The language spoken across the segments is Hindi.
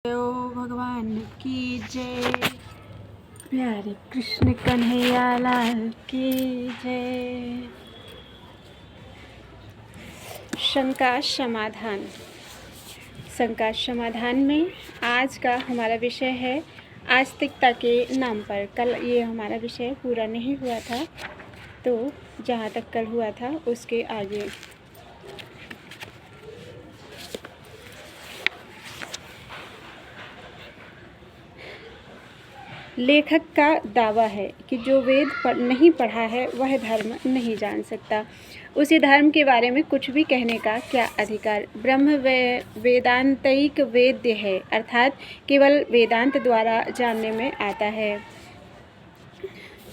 देव भगवान की जय। प्यारे कृष्ण कन्हैया लाल की जय। शंका समाधान। शंका समाधान में आज का हमारा विषय है आस्तिकता के नाम पर। कल ये हमारा विषय पूरा नहीं हुआ था, तो जहाँ तक कल हुआ था उसके आगे लेखक का दावा है कि जो वेद नहीं पढ़ा है वह धर्म नहीं जान सकता। उसी धर्म के बारे में कुछ भी कहने का क्या अधिकार। ब्रह्म वेदांतिक वेद्य है, अर्थात केवल वेदांत द्वारा जानने में आता है।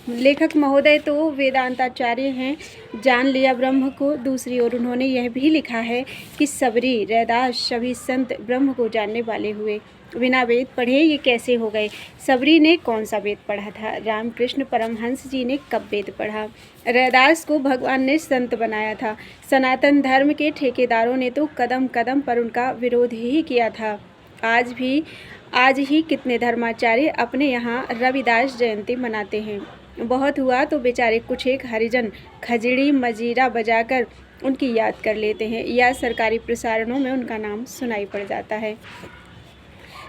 लेखक महोदय तो वेदांताचार्य हैं, जान लिया ब्रह्म को। दूसरी ओर उन्होंने यह भी लिखा है कि सबरी, रैदास सभी संत ब्रह्म को जानने वाले हुए, बिना वेद पढ़े ये कैसे हो गए। सबरी ने कौन सा वेद पढ़ा था? रामकृष्ण परमहंस जी ने कब वेद पढ़ा? रैदास को भगवान ने संत बनाया था। सनातन धर्म के ठेकेदारों ने तो कदम कदम पर उनका विरोध ही किया था। आज ही कितने धर्माचार्य अपने यहाँ रविदास जयंती मनाते हैं। बहुत हुआ तो बेचारे कुछ एक हरिजन खजड़ी मजीरा बजाकर उनकी याद कर लेते हैं, या सरकारी प्रसारणों में उनका नाम सुनाई पड़ जाता है।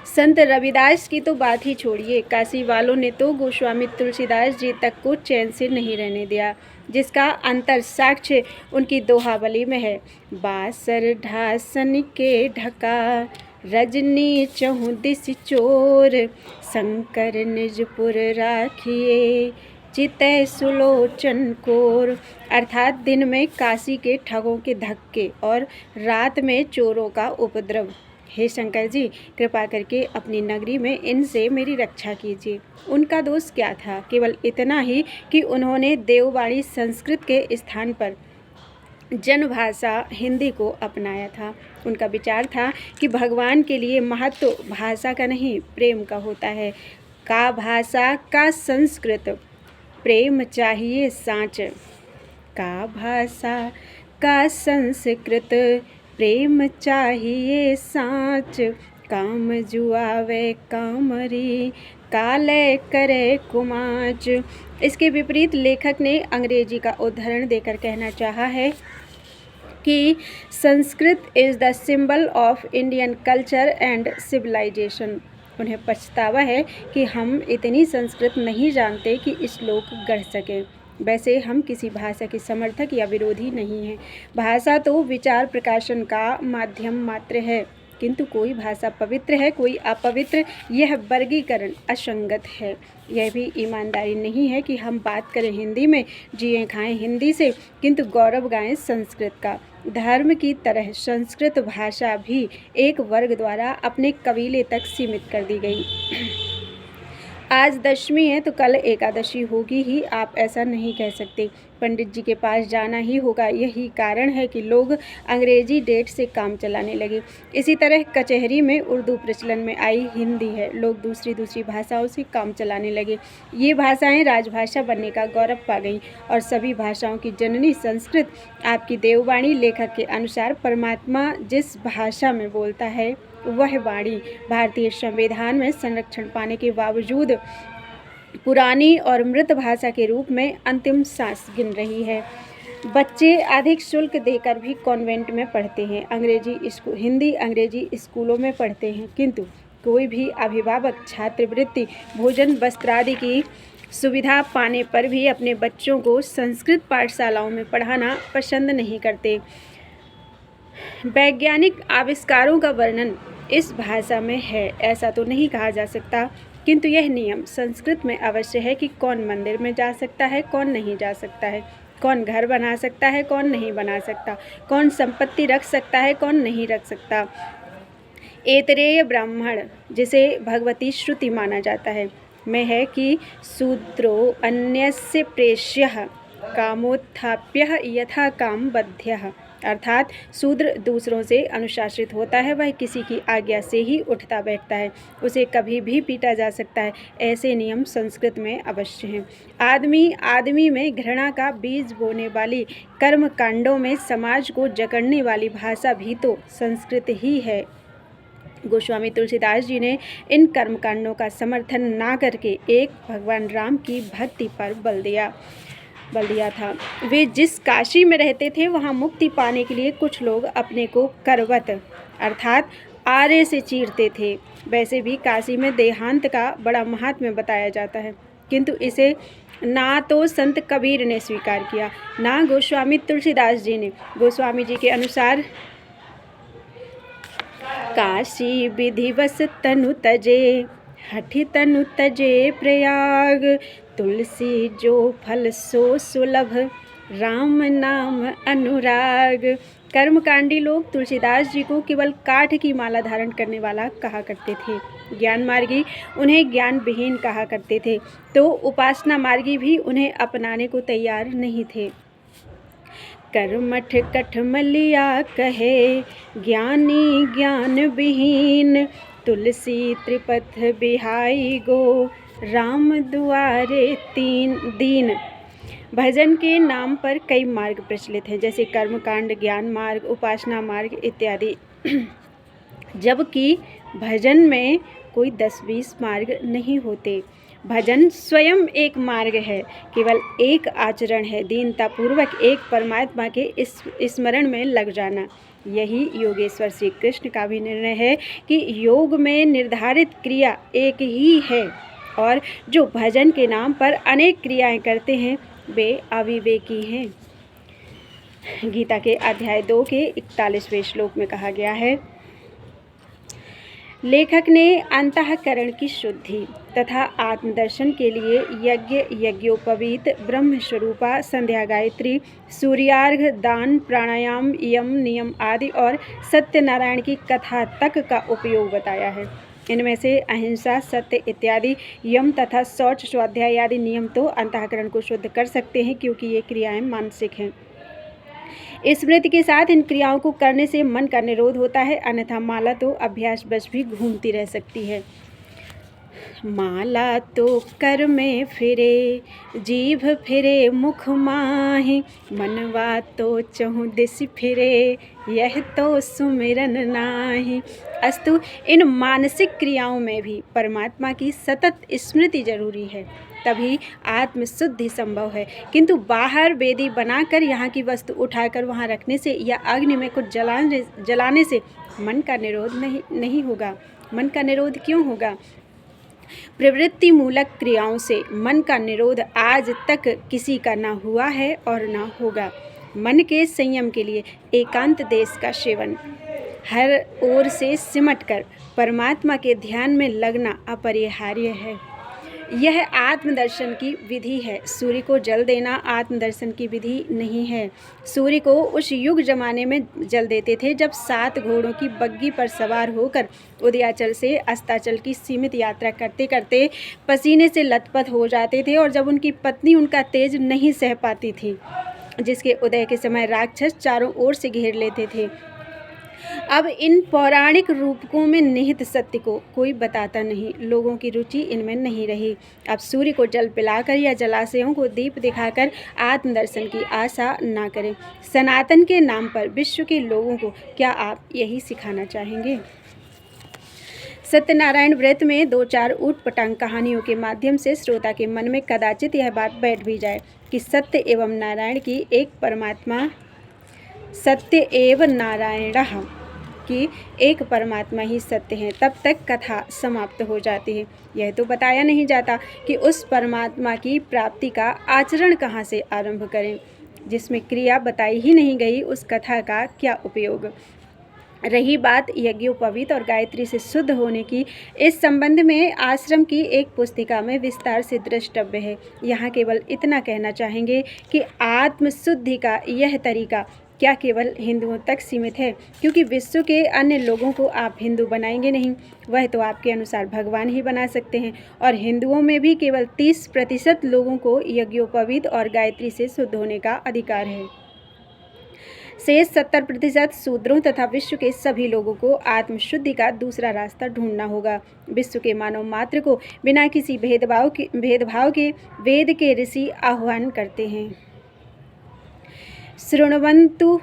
संत रविदास की तो बात ही छोड़िए, काशी वालों ने तो गोस्वामी तुलसीदास जी तक को चैन से नहीं रहने दिया, जिसका अंतर साक्ष्य उनकी दोहावली में है। बासर ढासन के ढका, रजनी चहु दिस चोर, शंकर निजपुर राखिए, चितय सुलोचन कोर। अर्थात दिन में काशी के ठगों के धक्के और रात में चोरों का उपद्रव। हे शंकर जी, कृपा करके अपनी नगरी में इनसे मेरी रक्षा कीजिए। उनका दोष क्या था? केवल इतना ही कि उन्होंने देववाणी संस्कृत के स्थान पर जनभाषा हिंदी को अपनाया था। उनका विचार था कि भगवान के लिए महत्व भाषा का नहीं, प्रेम का होता है। का भाषा का संस्कृत, प्रेम चाहिए साँच। का भाषा का संस्कृत, प्रेम चाहिए साँच। काम जुआवे कामरी, काले करे कुमाच। इसके विपरीत लेखक ने अंग्रेजी का उदाहरण देकर कहना चाहा है कि Sanskrit is the symbol of Indian culture and civilisation. उन्हें पछतावा है कि हम इतनी संस्कृत नहीं जानते कि श्लोक गढ़ सकें। वैसे हम किसी भाषा के समर्थक या विरोधी नहीं हैं। भाषा तो विचार प्रकाशन का माध्यम मात्र है, किंतु कोई भाषा पवित्र है, कोई अपवित्र, यह वर्गीकरण असंगत है। यह भी ईमानदारी नहीं है कि हम बात करें हिंदी में, जिए खाएं हिंदी से, किंतु गौरव गाएं संस्कृत का। धर्म की तरह संस्कृत भाषा भी एक वर्ग द्वारा अपने कबीले तक सीमित कर दी गई। आज दशमी है तो कल एकादशी होगी ही, आप ऐसा नहीं कह सकते। पंडित जी के पास जाना ही होगा। यही कारण है कि लोग अंग्रेजी डेट से काम चलाने लगे। इसी तरह कचहरी में उर्दू प्रचलन में आई, हिंदी है, लोग दूसरी भाषाओं से काम चलाने लगे। ये भाषाएं राजभाषा बनने का गौरव पा गईं और सभी भाषाओं की जननी संस्कृत आपकी देववाणी। लेखक के अनुसार परमात्मा जिस भाषा में बोलता है वह वाणी भारतीय संविधान में संरक्षण पाने के बावजूद पुरानी और मृत भाषा के रूप में अंतिम सांस गिन रही है। बच्चे अधिक शुल्क देकर भी कॉन्वेंट में पढ़ते हैं, हिंदी अंग्रेजी स्कूलों में पढ़ते हैं, किंतु कोई भी अभिभावक छात्रवृत्ति, भोजन, वस्त्र आदि की सुविधा पाने पर भी अपने बच्चों को संस्कृत पाठशालाओं में पढ़ाना पसंद नहीं करते। वैज्ञानिक आविष्कारों का वर्णन इस भाषा में है ऐसा तो नहीं कहा जा सकता, किंतु यह नियम संस्कृत में अवश्य है कि कौन मंदिर में जा सकता है, कौन नहीं जा सकता है, कौन घर बना सकता है, कौन नहीं बना सकता, कौन संपत्ति रख सकता है, कौन नहीं रख सकता। ऐतरेय ब्राह्मण, जिसे भगवती श्रुति माना जाता है, में है कि शूद्रो अन्यस्य प्रेष्यः, कामोत्थाप्यः यथा काम बध्यः। अर्थात शूद्र दूसरों से अनुशासित होता है, वह किसी की आज्ञा से ही उठता बैठता है, उसे कभी भी पीटा जा सकता है। ऐसे नियम संस्कृत में अवश्य हैं। आदमी में घृणा का बीज बोने वाली, कर्म कांडों में समाज को जकड़ने वाली भाषा भी तो संस्कृत ही है। गोस्वामी तुलसीदास जी ने इन कर्मकांडों का समर्थन ना करके एक भगवान राम की भक्ति पर बल दिया था। वे जिस काशी में रहते थे वहाँ मुक्ति पाने के लिए कुछ लोग अपने को करवत अर्थात आरे से चीरते थे। वैसे भी काशी में देहांत का बड़ा महात्म्य बताया जाता है, किंतु इसे ना तो संत कबीर ने स्वीकार किया, ना गोस्वामी तुलसीदास जी ने। गोस्वामी जी के अनुसार काशी विधिवस तनु तजे, हठि तनु तजे प्रयाग, तुलसी जो फल सो सुलभ, राम नाम अनुराग। कर्मकांडी लोग तुलसीदास जी को केवल काठ की माला धारण करने वाला कहा करते थे, ज्ञान मार्गी उन्हें ज्ञान विहीन कहा करते थे, तो उपासना मार्गी भी उन्हें अपनाने को तैयार नहीं थे। कर्मठ कठमलिया कहे, ज्ञानी ज्ञान विहीन, तुलसी त्रिपथ बिहाई गो, राम दुआरे तीन दीन। भजन के नाम पर कई मार्ग प्रचलित हैं, जैसे कर्मकांड, ज्ञान मार्ग, उपासना मार्ग इत्यादि, जबकि भजन में कोई 10-20 मार्ग नहीं होते। भजन स्वयं एक मार्ग है, केवल एक आचरण है, दीनतापूर्वक एक परमात्मा के स्मरण में लग जाना। यही योगेश्वर श्री कृष्ण का भी निर्णय है कि योग में निर्धारित क्रिया एक ही है, और जो भजन के नाम पर अनेक क्रियाएं करते हैं वे अविवेकी हैं। गीता के अध्याय 2 के 41वें श्लोक में कहा गया है, लेखक ने अंतःकरण की शुद्धि तथा आत्मदर्शन के लिए यज्ञ, यज्ञोपवीत, ब्रह्म स्वरूपा, संध्या गायत्री, सूर्यार्घ, दान, प्राणायाम, यम, नियम आदि और सत्यनारायण की कथा तक का उपयोग बताया है। इनमें से अहिंसा, सत्य इत्यादि यम तथा शौच, स्वाध्याय आदि नियम तो अंतःकरण को शुद्ध कर सकते हैं, क्योंकि ये क्रियाएं मानसिक हैं। स्मृति के साथ इन क्रियाओं को करने से मन का निरोध होता है, अन्यथा माला तो अभ्यास बस भी घूमती रह सकती है। माला तो कर में फिरे, जीभ फिरे मुख माहि, मनवा तो चहुँ दिस फिरे, यह तो सुमिरन नाही। अस्तु इन मानसिक क्रियाओं में भी परमात्मा की सतत स्मृति जरूरी है, तभी आत्मशुद्धि संभव है। किंतु बाहर वेदी बनाकर यहाँ की वस्तु उठाकर वहाँ रखने से या अग्नि में कुछ जलाने से मन का निरोध नहीं होगा। मन का निरोध क्यों होगा? प्रवृत्ति मूलक क्रियाओं से मन का निरोध आज तक किसी का ना हुआ है और ना होगा। मन के संयम के लिए एकांत देश का सेवन, हर ओर से सिमटकर परमात्मा के ध्यान में लगना अपरिहार्य है। यह आत्मदर्शन की विधि है। सूर्य को जल देना आत्मदर्शन की विधि नहीं है। सूर्य को उस युग जमाने में जल देते थे जब 7 घोड़ों की बग्गी पर सवार होकर उदयाचल से अस्ताचल की सीमित यात्रा करते करते पसीने से लथपथ हो जाते थे, और जब उनकी पत्नी उनका तेज नहीं सह पाती थी, जिसके उदय के समय राक्षस चारों ओर से घेर लेते थे। अब इन पौराणिक रूपकों में निहित सत्य को कोई बताता नहीं, लोगों की रुचि इनमें नहीं रही। अब सूर्य को जल पिलाकर या जलाशयों को दीप दिखाकर आत्मदर्शन की आशा ना करें। सनातन के नाम पर विश्व के लोगों को क्या आप यही सिखाना चाहेंगे? सत्यनारायण व्रत में 2-4 ऊटपटांग कहानियों के माध्यम से श्रोता के मन में कदाचित यह बात बैठ भी जाए कि सत्य एवं नारायण की एक परमात्मा, सत्य एवं नारायणः कि एक परमात्मा ही सत्य है, तब तक कथा समाप्त हो जाती है। यह तो बताया नहीं जाता कि उस परमात्मा की प्राप्ति का आचरण कहाँ से आरंभ करें। जिसमें क्रिया बताई ही नहीं गई, उस कथा का क्या उपयोग। रही बात यज्ञोपवीत और गायत्री से शुद्ध होने की, इस संबंध में आश्रम की एक पुस्तिका में विस्तार से द्रष्टव्य है। यहाँ केवल इतना कहना चाहेंगे कि आत्मशुद्धि का यह तरीका क्या केवल हिंदुओं तक सीमित है? क्योंकि विश्व के अन्य लोगों को आप हिंदू बनाएंगे नहीं, वह तो आपके अनुसार भगवान ही बना सकते हैं। और हिंदुओं में भी केवल 30% लोगों को यज्ञोपवीत और गायत्री से शुद्ध होने का अधिकार है। शेष 70% शूद्रों तथा विश्व के सभी लोगों को आत्मशुद्धि का दूसरा रास्ता ढूंढना होगा। विश्व के मानव मात्र को बिना किसी भेदभाव के वेद के ऋषि आह्वान करते हैं। शृण्वन्तु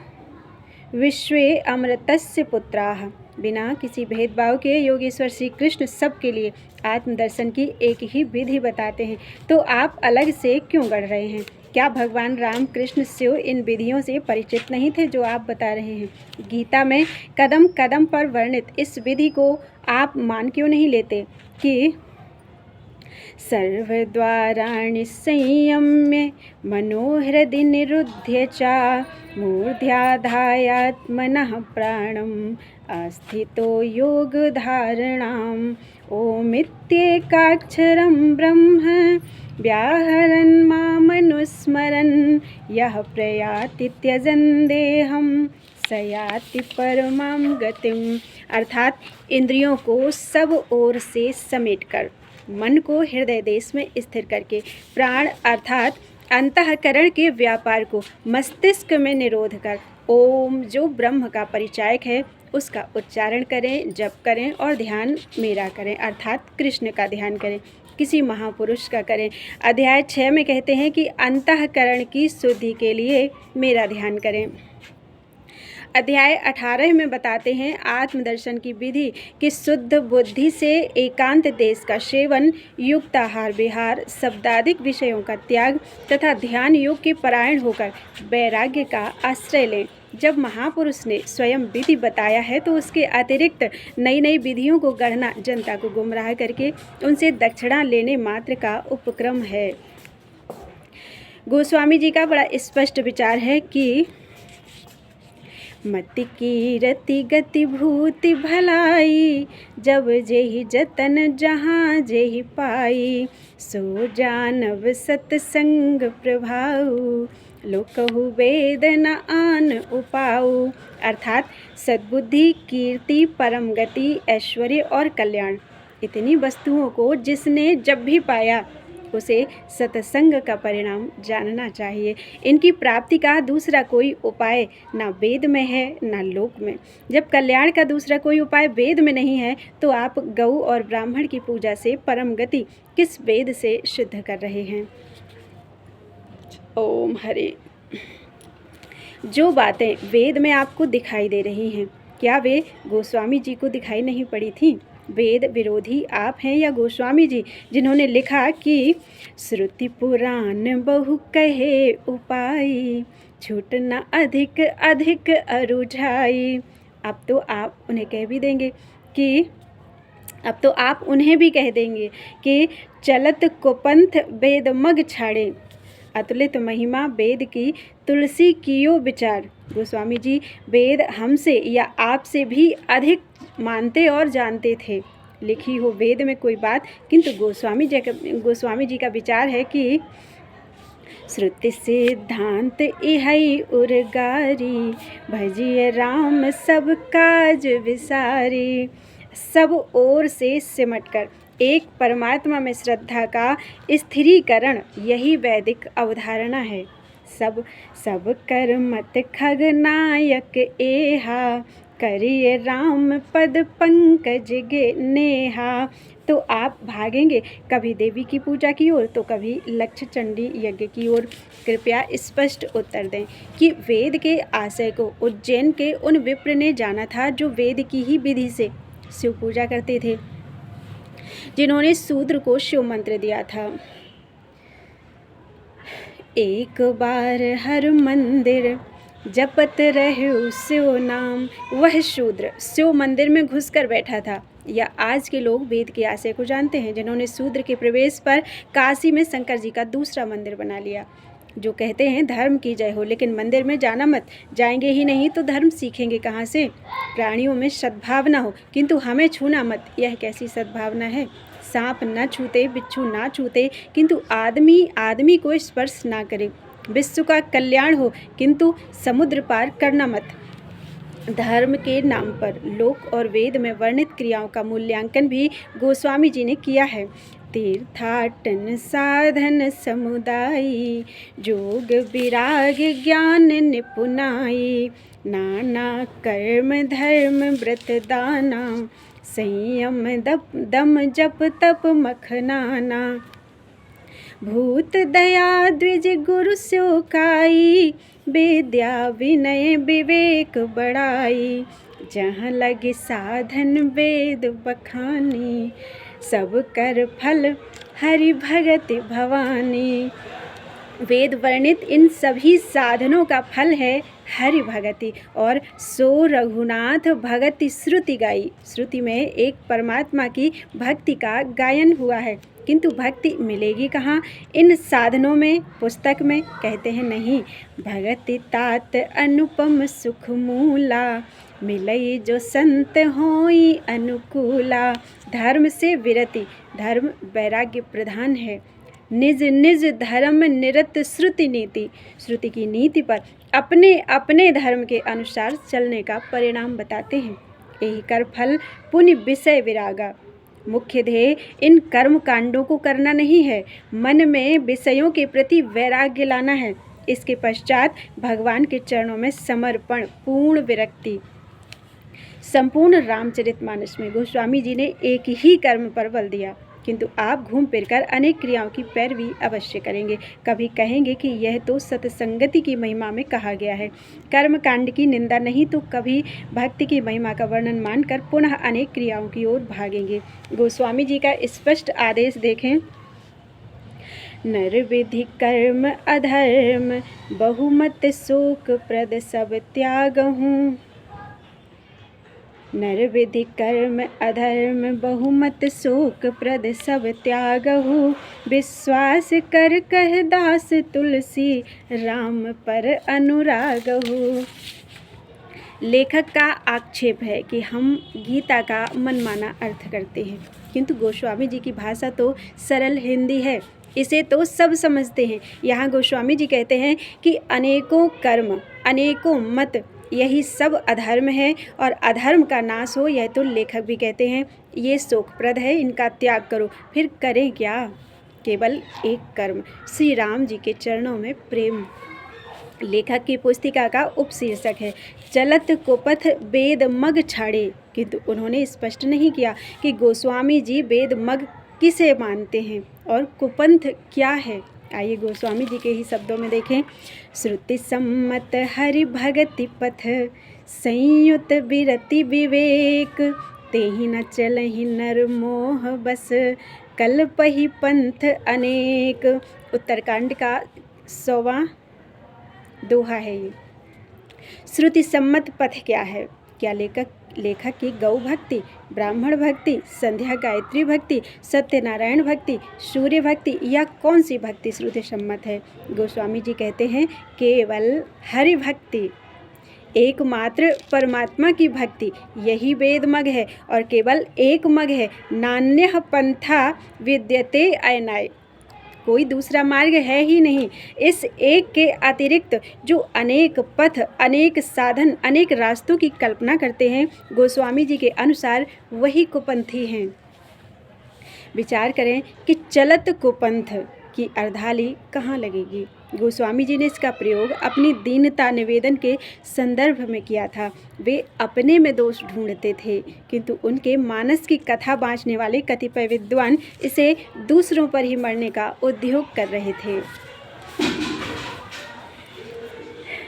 विश्वे अमृतस्य पुत्राः बिना किसी भेदभाव के योगेश्वर श्री कृष्ण सबके लिए आत्मदर्शन की एक ही विधि बताते हैं, तो आप अलग से क्यों गढ़ रहे हैं? क्या भगवान राम कृष्ण शिव इन विधियों से परिचित नहीं थे जो आप बता रहे हैं? गीता में कदम कदम पर वर्णित इस विधि को आप मान क्यों नहीं लेते कि सर्वद्वाराणि संयम्य मनोहृदि निरुध्य च मूर्ध्याधायात्मनः प्राणम् आस्थितो योगधारणाम् ओमित्येकाक्षरं ब्रह्म व्याहरन् मामनुस्मरन् यः प्रयाति त्यजन् देहं स याति परमां गतिम्। अर्थात इंद्रियों को सब ओर से समेटकर, मन को हृदय देश में स्थिर करके, प्राण अर्थात अंतःकरण के व्यापार को मस्तिष्क में निरोध कर ओम जो ब्रह्म का परिचायक है उसका उच्चारण करें, जप करें और ध्यान मेरा करें अर्थात कृष्ण का ध्यान करें, किसी महापुरुष का करें। अध्याय 6 में कहते हैं कि अंतःकरण की शुद्धि के लिए मेरा ध्यान करें। अध्याय 18 में बताते हैं आत्मदर्शन की विधि कि शुद्ध बुद्धि से एकांत देश का सेवन, युक्त आहार विहार, शब्दादिक विषयों का त्याग तथा ध्यान योग के परायण होकर वैराग्य का आश्रय लें। जब महापुरुष ने स्वयं विधि बताया है तो उसके अतिरिक्त नई नई विधियों को गढ़ना जनता को गुमराह करके उनसे दक्षिणा लेने मात्र का उपक्रम है। गोस्वामी जी का बड़ा स्पष्ट विचार है कि मति की रति गति भूति भलाई, जब जेहि जतन जहाँ जेहि पाई, सो जानव सत्संग प्रभाऊ, लोकहु वेद न आन उपाऊ। अर्थात सद्बुद्धि, कीर्ति, परम गति, ऐश्वर्य और कल्याण, इतनी वस्तुओं को जिसने जब भी पाया उसे सत्संग का परिणाम जानना चाहिए। इनकी प्राप्ति का दूसरा कोई उपाय ना वेद में है ना लोक में। जब कल्याण का दूसरा कोई उपाय वेद में नहीं है तो आप गौ और ब्राह्मण की पूजा से परम गति किस वेद से सिद्ध कर रहे हैं? ओम हरे। जो बातें वेद में आपको दिखाई दे रही हैं, क्या वे गोस्वामी जी को दिखाई नहीं पड़ी थी? वेद विरोधी आप हैं या गोस्वामी जी, जिन्होंने लिखा कि श्रुति पुराण बहु कहे उपाय, छूट न अधिक अधिक अरुझाई। अब तो आप उन्हें कह भी देंगे कि अब तो आप उन्हें भी कह देंगे कि चलत कुपंथ वेद मग छाड़े, अतुलित महिमा वेद की तुलसी कियो विचार। गोस्वामी जी वेद हमसे या आपसे भी अधिक मानते और जानते थे। लिखी हो वेद में कोई बात, किंतु गोस्वामी जी का विचार है कि श्रुति सिद्धांत इहै उर्गारी, भजिए राम सब काज विसारी। सब ओर से सिमटकर एक परमात्मा में श्रद्धा का स्थिरीकरण, यही वैदिक अवधारणा है। सब सब कर मत खगनायक एहा, करिए राम पद पंकज गे नेहा। तो आप भागेंगे कभी देवी की पूजा की ओर तो कभी लक्ष्य चंडी यज्ञ की ओर। कृपया स्पष्ट उत्तर दें कि वेद के आशय को उज्जैन के उन विप्र ने जाना था जो वेद की ही विधि से शिव पूजा करते थे, जिन्होंने शूद्र को शिव मंत्र दिया था। एक बार हर मंदिर जपत रहे शिव नाम, वह शूद्र शिव मंदिर में घुसकर बैठा था। या आज के लोग वेद के आशय को जानते हैं, जिन्होंने शूद्र के प्रवेश पर काशी में शंकर जी का दूसरा मंदिर बना लिया। जो कहते हैं धर्म की जय हो, लेकिन मंदिर में जाना मत। जाएंगे ही नहीं तो धर्म सीखेंगे कहाँ से? प्राणियों में सद्भावना हो किंतु हमें छूना मत, यह कैसी सद्भावना है? सांप न छूते, बिच्छू ना छूते, किंतु आदमी को स्पर्श ना करे। विश्व का कल्याण हो किंतु समुद्र पार करना मत। धर्म के नाम पर लोक और वेद में वर्णित क्रियाओं का मूल्यांकन भी गोस्वामी जी ने किया है। तीर्थाटन साधन समुदायी, जोग विराग ज्ञान निपुनाई, नाना कर्म धर्म व्रत दाना, संयम दम जप तप मखनाना, भूत दया द्विज गुरु स्योकाई, विद्या विनय विवेक बड़ाई, जहाँ लगे साधन वेद बखानी, सब कर फल हरि भगति भवानी। वेद वर्णित इन सभी साधनों का फल है हरि भगति, और सो रघुनाथ भगति श्रुति गाई। श्रुति में एक परमात्मा की भक्ति का गायन हुआ है, किंतु भक्ति मिलेगी कहाँ? इन साधनों में, पुस्तक में? कहते हैं नहीं। भगति तात अनुपम सुख मूला, मिलई जो संत होई अनुकूला। धर्म से विरति, धर्म वैराग्य प्रधान है। निज निज धर्म निरत श्रुति नीति, श्रुति की नीति पर अपने अपने धर्म के अनुसार चलने का परिणाम बताते हैं। यही कर फल पुण्य विषय विरागा। मुख्य ध्येय इन कर्म कांडों को करना नहीं है, मन में विषयों के प्रति वैराग्य लाना है। इसके पश्चात भगवान के चरणों में समर्पण, पूर्ण विरक्ति। संपूर्ण रामचरितमानस में गोस्वामी जी ने एक ही कर्म पर बल दिया, किंतु आप घूम फिरकर अनेक क्रियाओं की पैरवी अवश्य करेंगे। कभी कहेंगे कि यह तो सत्संगति की महिमा में कहा गया है, कर्म कांड की निंदा नहीं, तो कभी भक्ति की महिमा का वर्णन मानकर पुनः अनेक क्रियाओं की ओर भागेंगे। गोस्वामी जी का स्पष्ट आदेश देखें। नर विधि कर्म अधर्म, बहुमत शोक प्रद सब त्यागहूँ। नर विधि कर्म अधर्म, बहुमत शोक प्रद सब त्यागहु। विश्वास कर कह दास तुलसी, राम पर अनुरागहु। लेखक का आक्षेप है कि हम गीता का मनमाना अर्थ करते हैं, किंतु गोस्वामी जी की भाषा तो सरल हिंदी है, इसे तो सब समझते हैं। यहाँ गोस्वामी जी कहते हैं कि अनेकों कर्म, अनेकों मत, यही सब अधर्म है, और अधर्म का नाश हो, यह तो लेखक भी कहते हैं ये शोकप्रद है, इनका त्याग करो। फिर करें क्या? केवल एक कर्म, श्री राम जी के चरणों में प्रेम। लेखक की पुस्तिका का उपशीर्षक है चलत कुपथ वेद मग छाड़े, किंतु उन्होंने स्पष्ट नहीं किया कि गोस्वामी जी वेद मग किसे मानते हैं और कुपंथ क्या है। आइए गोस्वामी जी के ही शब्दों में देखें। श्रुति सम्मत हरि भगति पथ, संयुत विरति विवेक। तेहि न चलहि नर मोह बस, कल्पहि पंथ अनेक। उत्तरकांड का 100वां दोहा है ये। श्रुति सम्मत पथ क्या है? क्या लेखक की गौ भक्ति, ब्राह्मण भक्ति, संध्या गायत्री भक्ति, सत्यनारायण भक्ति, सूर्य भक्ति, या कौन सी भक्ति श्रुति सम्मत है? गोस्वामी जी कहते हैं केवल हरि भक्ति, एकमात्र परमात्मा की भक्ति, यही वेद मग है, और केवल एक मग है। नान्यः पंथा विद्यते अयनाय, कोई दूसरा मार्ग है ही नहीं। इस एक के अतिरिक्त जो अनेक पथ, अनेक साधन, अनेक रास्तों की कल्पना करते हैं, गोस्वामी जी के अनुसार वही कुपंथी हैं। विचार करें कि चलत कुपंथ की अर्धाली कहाँ लगेगी। गोस्वामी जी ने इसका प्रयोग अपनी दीनता निवेदन के संदर्भ में किया था। वे अपने में दोष ढूंढते थे, किंतु उनके मानस की कथा बाँचने वाले कतिपय विद्वान इसे दूसरों पर ही मरने का उद्योग कर रहे थे।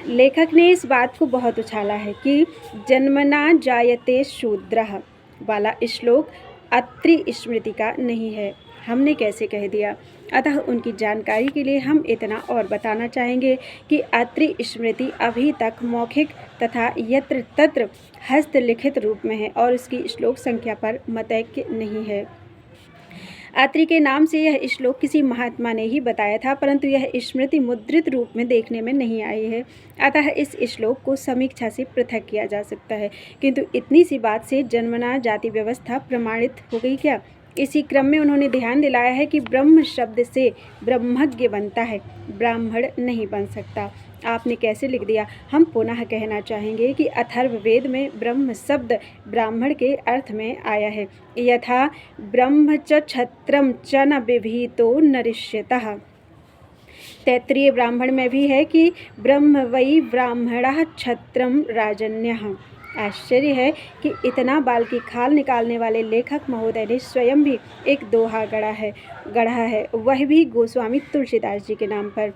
लेखक ने इस बात को बहुत उछाला है कि जन्मना जायते शूद्रः वाला श्लोक अत्रि स्मृति का नहीं है। हमने कैसे कह दिया? अतः उनकी जानकारी के लिए हम इतना और बताना चाहेंगे कि अत्रि स्मृति अभी तक मौखिक तथा यत्र तत्र हस्तलिखित रूप में है और उसकी श्लोक संख्या पर मतैक्य नहीं है। अत्रि के नाम से यह श्लोक किसी महात्मा ने ही बताया था, परंतु यह स्मृति मुद्रित रूप में देखने में नहीं आई है। अतः इस श्लोक को समीक्षा से पृथक किया जा सकता है, किंतु इतनी सी बात से जन्मना जाति व्यवस्था प्रमाणित हो गई क्या? इसी क्रम में उन्होंने ध्यान दिलाया है कि ब्रह्म शब्द से ब्रह्मज्ञ बनता है, ब्राह्मण नहीं बन सकता। आपने कैसे लिख दिया? हम पुनः कहना चाहेंगे कि अथर्व वेद में ब्रह्म शब्द ब्राह्मण के अर्थ में आया है। यथा ब्रह्म च क्षत्रम च न विभीतो नरिष्यतः। तैत्रीय ब्राह्मण में भी है कि ब्रह्म वै ब्राह्मणः क्षत्रम राजन्यः। आश्चर्य है कि इतना बाल की खाल निकालने वाले लेखक महोदय ने स्वयं भी एक दोहा गढ़ा है, वह भी गोस्वामी तुलसीदास जी के नाम पर।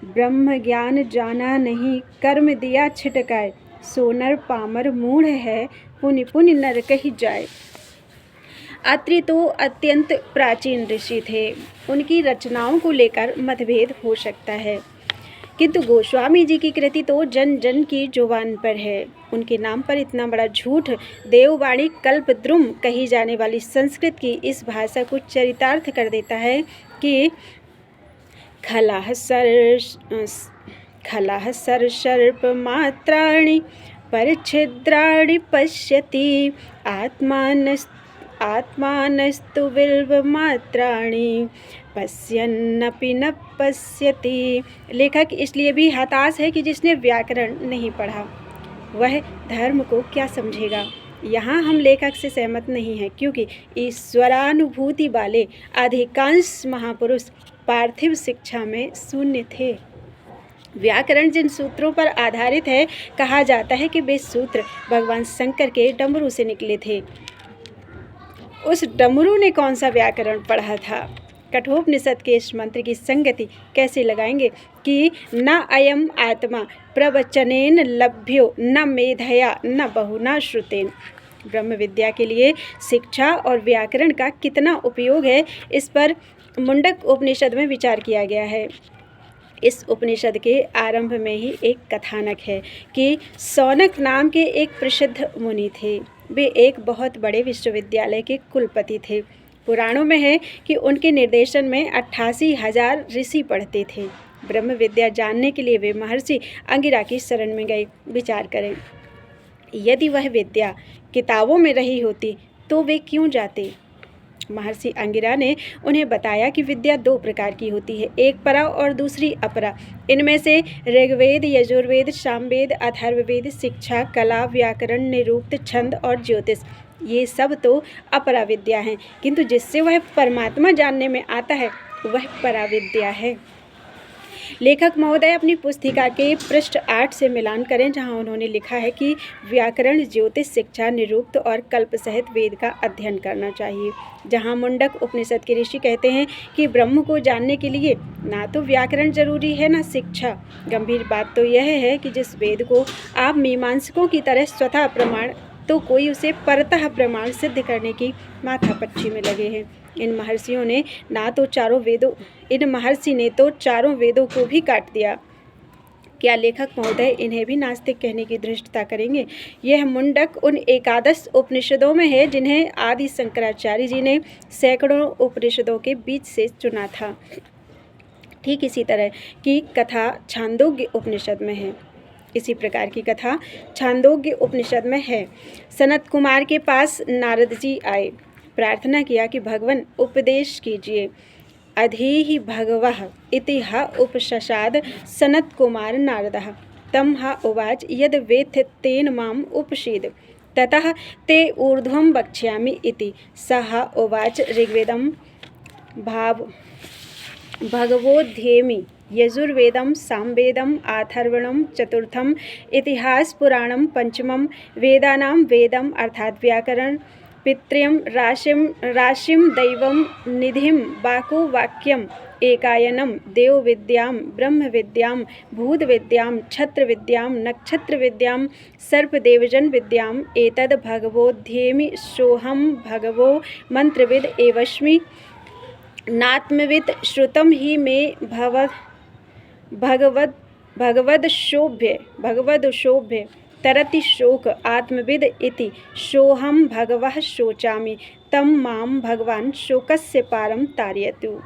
ब्रह्म ज्ञान जाना नहीं, कर्म दिया छिटकाए। सो नर पामर मूढ़ है, पुनि पुनि नर कही जाए। अत्रि तो अत्यंत प्राचीन ऋषि थे, उनकी रचनाओं को लेकर मतभेद हो सकता है, किंतु गोस्वामी जी की कृति तो जन जन की जुबान पर है। उनके नाम पर इतना बड़ा झूठ देववाणी कल्पद्रुम कही जाने वाली संस्कृत की इस भाषा को चरितार्थ कर देता है कि खलाह सर सर्प मात्राणि परछिद्राणि पश्यति आत्मानस्तु बिल्व मात्राणि पश्यन्नपि न पश्यति। लेखक इसलिए भी हताश है कि जिसने व्याकरण नहीं पढ़ा वह धर्म को क्या समझेगा। यहाँ हम लेखक से सहमत नहीं हैं, क्योंकि ईश्वरानुभूति वाले अधिकांश महापुरुष पार्थिव शिक्षा में शून्य थे। व्याकरण जिन सूत्रों पर आधारित है, कहा जाता है कि वे सूत्र भगवान शंकर के डमरू से निकले थे। उस डमरू ने कौन सा व्याकरण पढ़ा था। कठोपनिषद के इस मंत्र की संगति कैसे लगाएंगे कि न अयम आत्मा प्रवचनेन लभ्यो न मेधया न बहुना श्रुतेन। ब्रह्म विद्या के लिए शिक्षा और व्याकरण का कितना उपयोग है, इस पर मुंडक उपनिषद में विचार किया गया है। इस उपनिषद के आरंभ में ही एक कथानक है कि सौनक नाम के एक प्रसिद्ध मुनि थे। वे एक बहुत बड़े विश्वविद्यालय के कुलपति थे। पुराणों में है कि उनके निर्देशन में 88,000 ऋषि पढ़ते थे। ब्रह्म विद्या जानने के लिए वे महर्षि अंगिरा की शरण में गए। विचार करें, यदि वह विद्या किताबों में रही होती तो वे क्यों जाते। महर्षि अंगिरा ने उन्हें बताया कि विद्या 2 प्रकार की होती है, एक परा और दूसरी अपरा। इनमें से ऋग्वेद, यजुर्वेद, सामवेद, अथर्ववेद, शिक्षा, कला, व्याकरण, निरुक्त, छंद और ज्योतिष, ये सब तो अपरा विद्या हैं, किंतु जिससे वह परमात्मा जानने में आता है वह परा विद्या है। लेखक महोदय अपनी पुस्तिका के पृष्ठ 8 से मिलान करें, जहां उन्होंने लिखा है कि व्याकरण, ज्योतिष, शिक्षा, निरुक्त और कल्प सहित वेद का अध्ययन करना चाहिए। जहां मुंडक उपनिषद के ऋषि कहते हैं कि ब्रह्म को जानने के लिए ना तो व्याकरण जरूरी है ना शिक्षा। गंभीर बात तो यह है कि जिस वेद को आप मीमांसकों की तरह स्वतः प्रमाण, तो कोई उसे परतः प्रमाण सिद्ध करने की माथापच्ची में लगे हैं। इन महर्षि ने तो चारों वेदों को भी काट दिया। क्या लेखक महोदय इन्हें भी नास्तिक कहने की धृष्टता करेंगे। यह मुंडक उन 11 उपनिषदों में है जिन्हें आदि शंकराचार्य जी ने सैकड़ों उपनिषदों के बीच से चुना था। ठीक इसी तरह की कथा छांदोग्य उपनिषद में है। इसी प्रकार की कथा छांदोग्य उपनिषद में है। सनत कुमार के पास नारद जी आए, प्रार्थना किया कि भगवान उपदेश कीजिए। अधीहि भगवः इति ह उपशशाद सनत कुमार नारदः तम ह उवाच यद वेत्थ तेन माम उपसीद ततः ते ऊर्ध्वं वक्ष्यामि इति। सः उवाच ऋग्वेदं भगवोऽध्येमि, यजुर्वेदं सामवेदं अथर्वणं चतुर्थं, इतिहास पुराणं पंचमं, वेदानां वेदम् अर्थात व्याकरण, पितृं राशिं दैवं निधिं बाको वाक्यम्, एकायनं देवविद्यां ब्रह्मविद्यां भूतविद्यां छत्रविद्यां नक्षत्रविद्यां सर्पदेवजन विद्याम् एतद् भगवोऽध्येमि सोऽहं भगवो मंत्रविद एवस्मि नात्मवित् श्रुतं हि मे भगवदशोभ्य तरति शोक आत्मविद इति सोऽहं भगवः शोचामि तं मां भगवान शोकस्य पारं तारयतु।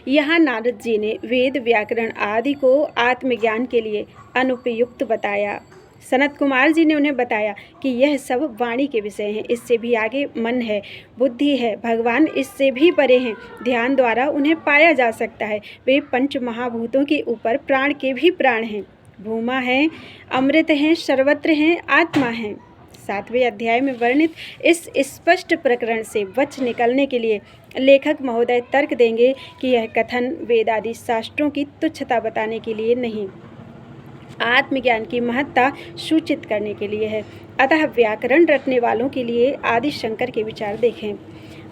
यहाँ नारद जी ने वेद, व्याकरण आदि को आत्मज्ञान के लिए अनुपयुक्त बताया। सनत कुमार जी ने उन्हें बताया कि यह सब वाणी के विषय हैं, इससे भी आगे मन है, बुद्धि है, भगवान इससे भी परे हैं, ध्यान द्वारा उन्हें पाया जा सकता है। वे पंच महाभूतों के ऊपर प्राण के भी प्राण हैं, भूमा हैं, अमृत हैं, सर्वत्र हैं, आत्मा हैं। 7वें अध्याय में वर्णित इस स्पष्ट प्रकरण से बच निकलने के लिए लेखक महोदय तर्क देंगे कि यह कथन वेदादि शास्त्रों की तुच्छता बताने के लिए नहीं, आत्मज्ञान की महत्ता सूचित करने के लिए है। अतः व्याकरण रटने वालों के लिए आदि शंकर के विचार देखें।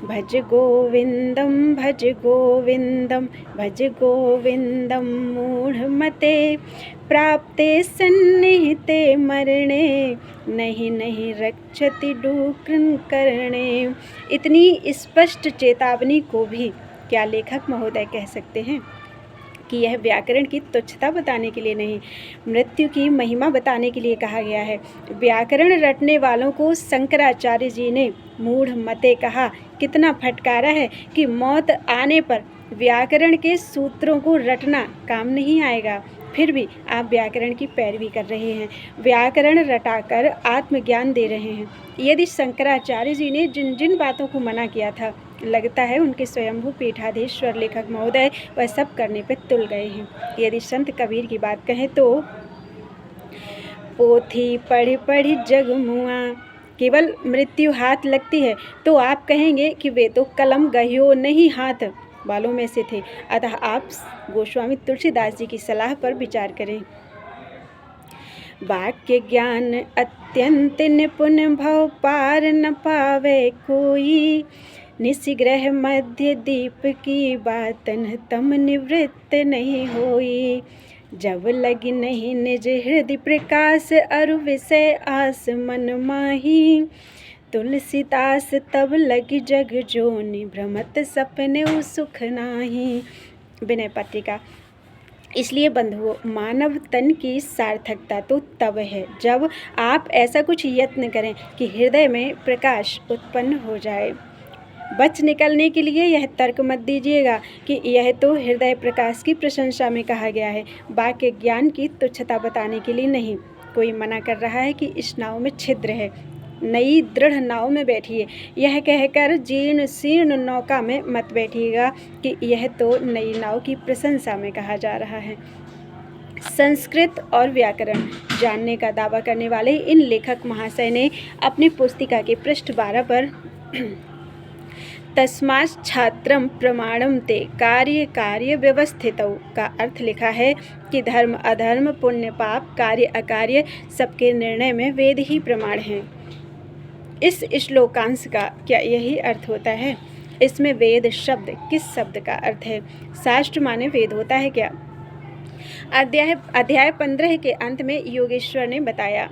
भज गोविंदम भज गोविंदम भज गोविंदम मूढ़मते प्राप्ते सन्निहिते मरणे नहीं नहीं रक्षति डूक्रन करणे। इतनी स्पष्ट चेतावनी को भी क्या लेखक महोदय कह सकते हैं कि यह व्याकरण की तुच्छता बताने के लिए नहीं, मृत्यु की महिमा बताने के लिए कहा गया है। व्याकरण रटने वालों को शंकराचार्य जी ने मूढ़ मते कहा। कितना फटकारा है कि मौत आने पर व्याकरण के सूत्रों को रटना काम नहीं आएगा, फिर भी आप व्याकरण की पैरवी कर रहे हैं, व्याकरण रटाकर आत्मज्ञान दे रहे हैं। यदि शंकराचार्य जी ने जिन जिन बातों को मना किया था, लगता है उनके स्वयंभू पीठाधीश्वर लेखक महोदय वह सब करने पर तुल गए हैं। यदि संत कबीर की बात कहें तो पोथी पढ़ी पढ़ी जग मुआ, केवल मृत्यु हाथ लगती है तो आप कहेंगे कि वे तो कलम गहियो नहीं हाथ वालों में से थे। अतः आप गोस्वामी तुलसीदास जी की सलाह पर विचार करें। वाक्य ज्ञान अत्यंत निपुण भव पार न पावे कोई, निशिग्रह मध्य दीप की बातन तम निवृत्त नहीं होई। जब लगी नहीं निज हृदय प्रकाश अरु विषय आस मन माही, तुलसीदास तब लगी जग जोनि भ्रमत सपने सुख नाही। विनय पत्रिका। इसलिए बंधुओं, मानव तन की सार्थकता तो तब है जब आप ऐसा कुछ यत्न करें कि हृदय में प्रकाश उत्पन्न हो जाए। बच निकलने के लिए यह तर्क मत दीजिएगा कि यह तो हृदय प्रकाश की प्रशंसा में कहा गया है, वाक्य ज्ञान की तुच्छता बताने के लिए नहीं। कोई मना कर रहा है कि इस नाव में छिद्र है, नई दृढ़ नाव में बैठिए, यह कहकर जीर्ण शीर्ण नौका में मत बैठिएगा कि यह तो नई नाव की प्रशंसा में कहा जा रहा है। संस्कृत और व्याकरण जानने का दावा करने वाले इन लेखक महाशय ने अपनी पुस्तिका के पृष्ठ 12 पर तस्मात् छात्रम प्रमाणम ते कार्य कार्य व्यवस्थितौ का अर्थ लिखा है कि धर्म अधर्म पुण्य पाप कार्य अकार्य सबके निर्णय में वेद ही प्रमाण हैं। इस श्लोकांश का क्या यही अर्थ होता है? इसमें वेद शब्द किस शब्द का अर्थ है? शास्त्र माने वेद होता है क्या? अध्याय 15 के अंत में योगेश्वर ने बताया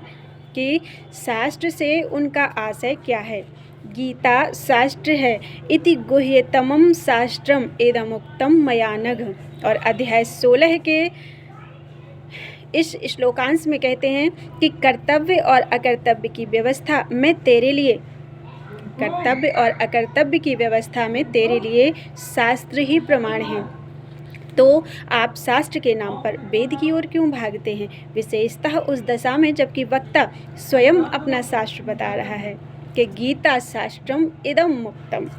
कि शास्त्र से उनका आशय क्या है। गीता शास्त्र है, इति गुह्यतमं शास्त्रम इदमुक्तम मया नघ। और अध्याय 16 के इस श्लोकांश में कहते हैं कि कर्तव्य और अकर्तव्य की व्यवस्था में तेरे लिए, कर्तव्य और अकर्तव्य की व्यवस्था में तेरे लिए शास्त्र ही प्रमाण है। तो आप शास्त्र के नाम पर वेद की ओर क्यों भागते हैं, विशेषतः उस दशा में जबकि वक्ता स्वयं अपना शास्त्र बता रहा है कि गीता शास्त्रम इदम मुक्तम।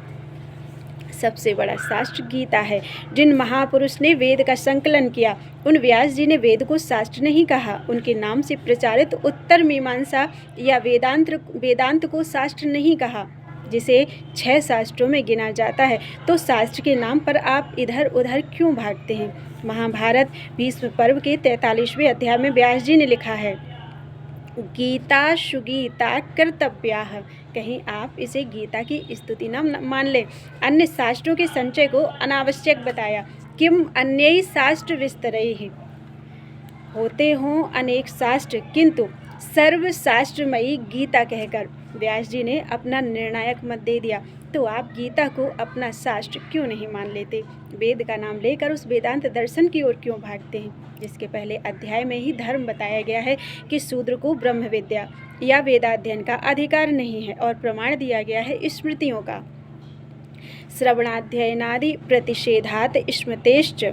सबसे बड़ा शास्त्र गीता है। जिन महापुरुष ने वेद का संकलन किया, उन व्यास जी ने वेद को शास्त्र नहीं कहा। उनके नाम से प्रचारित उत्तर मीमांसा या वेदांत को शास्त्र नहीं कहा, जिसे 6 शास्त्रों में गिना जाता है। तो शास्त्र के नाम पर आप इधर उधर क्यों भागते हैं? महाभारत भीष्म पर्व के 43वें अध्याय में व्यास जी ने लिखा है, गीता सुगीता कर्तव्याः। कहीं आप इसे गीता की स्तुति न मान ले। अन्य शास्त्रों के संचय को अनावश्यक बताया। किम अन्य शास्त्र विस्तरैः, होते हों अनेक शास्त्र किंतु सर्वशास्त्रमयी गीता कहकर व्यास जी ने अपना निर्णायक मत दे दिया। तो आप गीता को अपना शास्त्र क्यों नहीं मान लेते? वेद का नाम लेकर उस वेदांत दर्शन की ओर क्यों भागते हैं, जिसके पहले अध्याय में ही धर्म बताया गया है कि शूद्र को ब्रह्म विद्या या वेदाध्ययन का अधिकार नहीं है, और प्रमाण दिया गया है स्मृतियों का। श्रवणाध्ययनादि प्रतिषेधात स्मृतेश्च।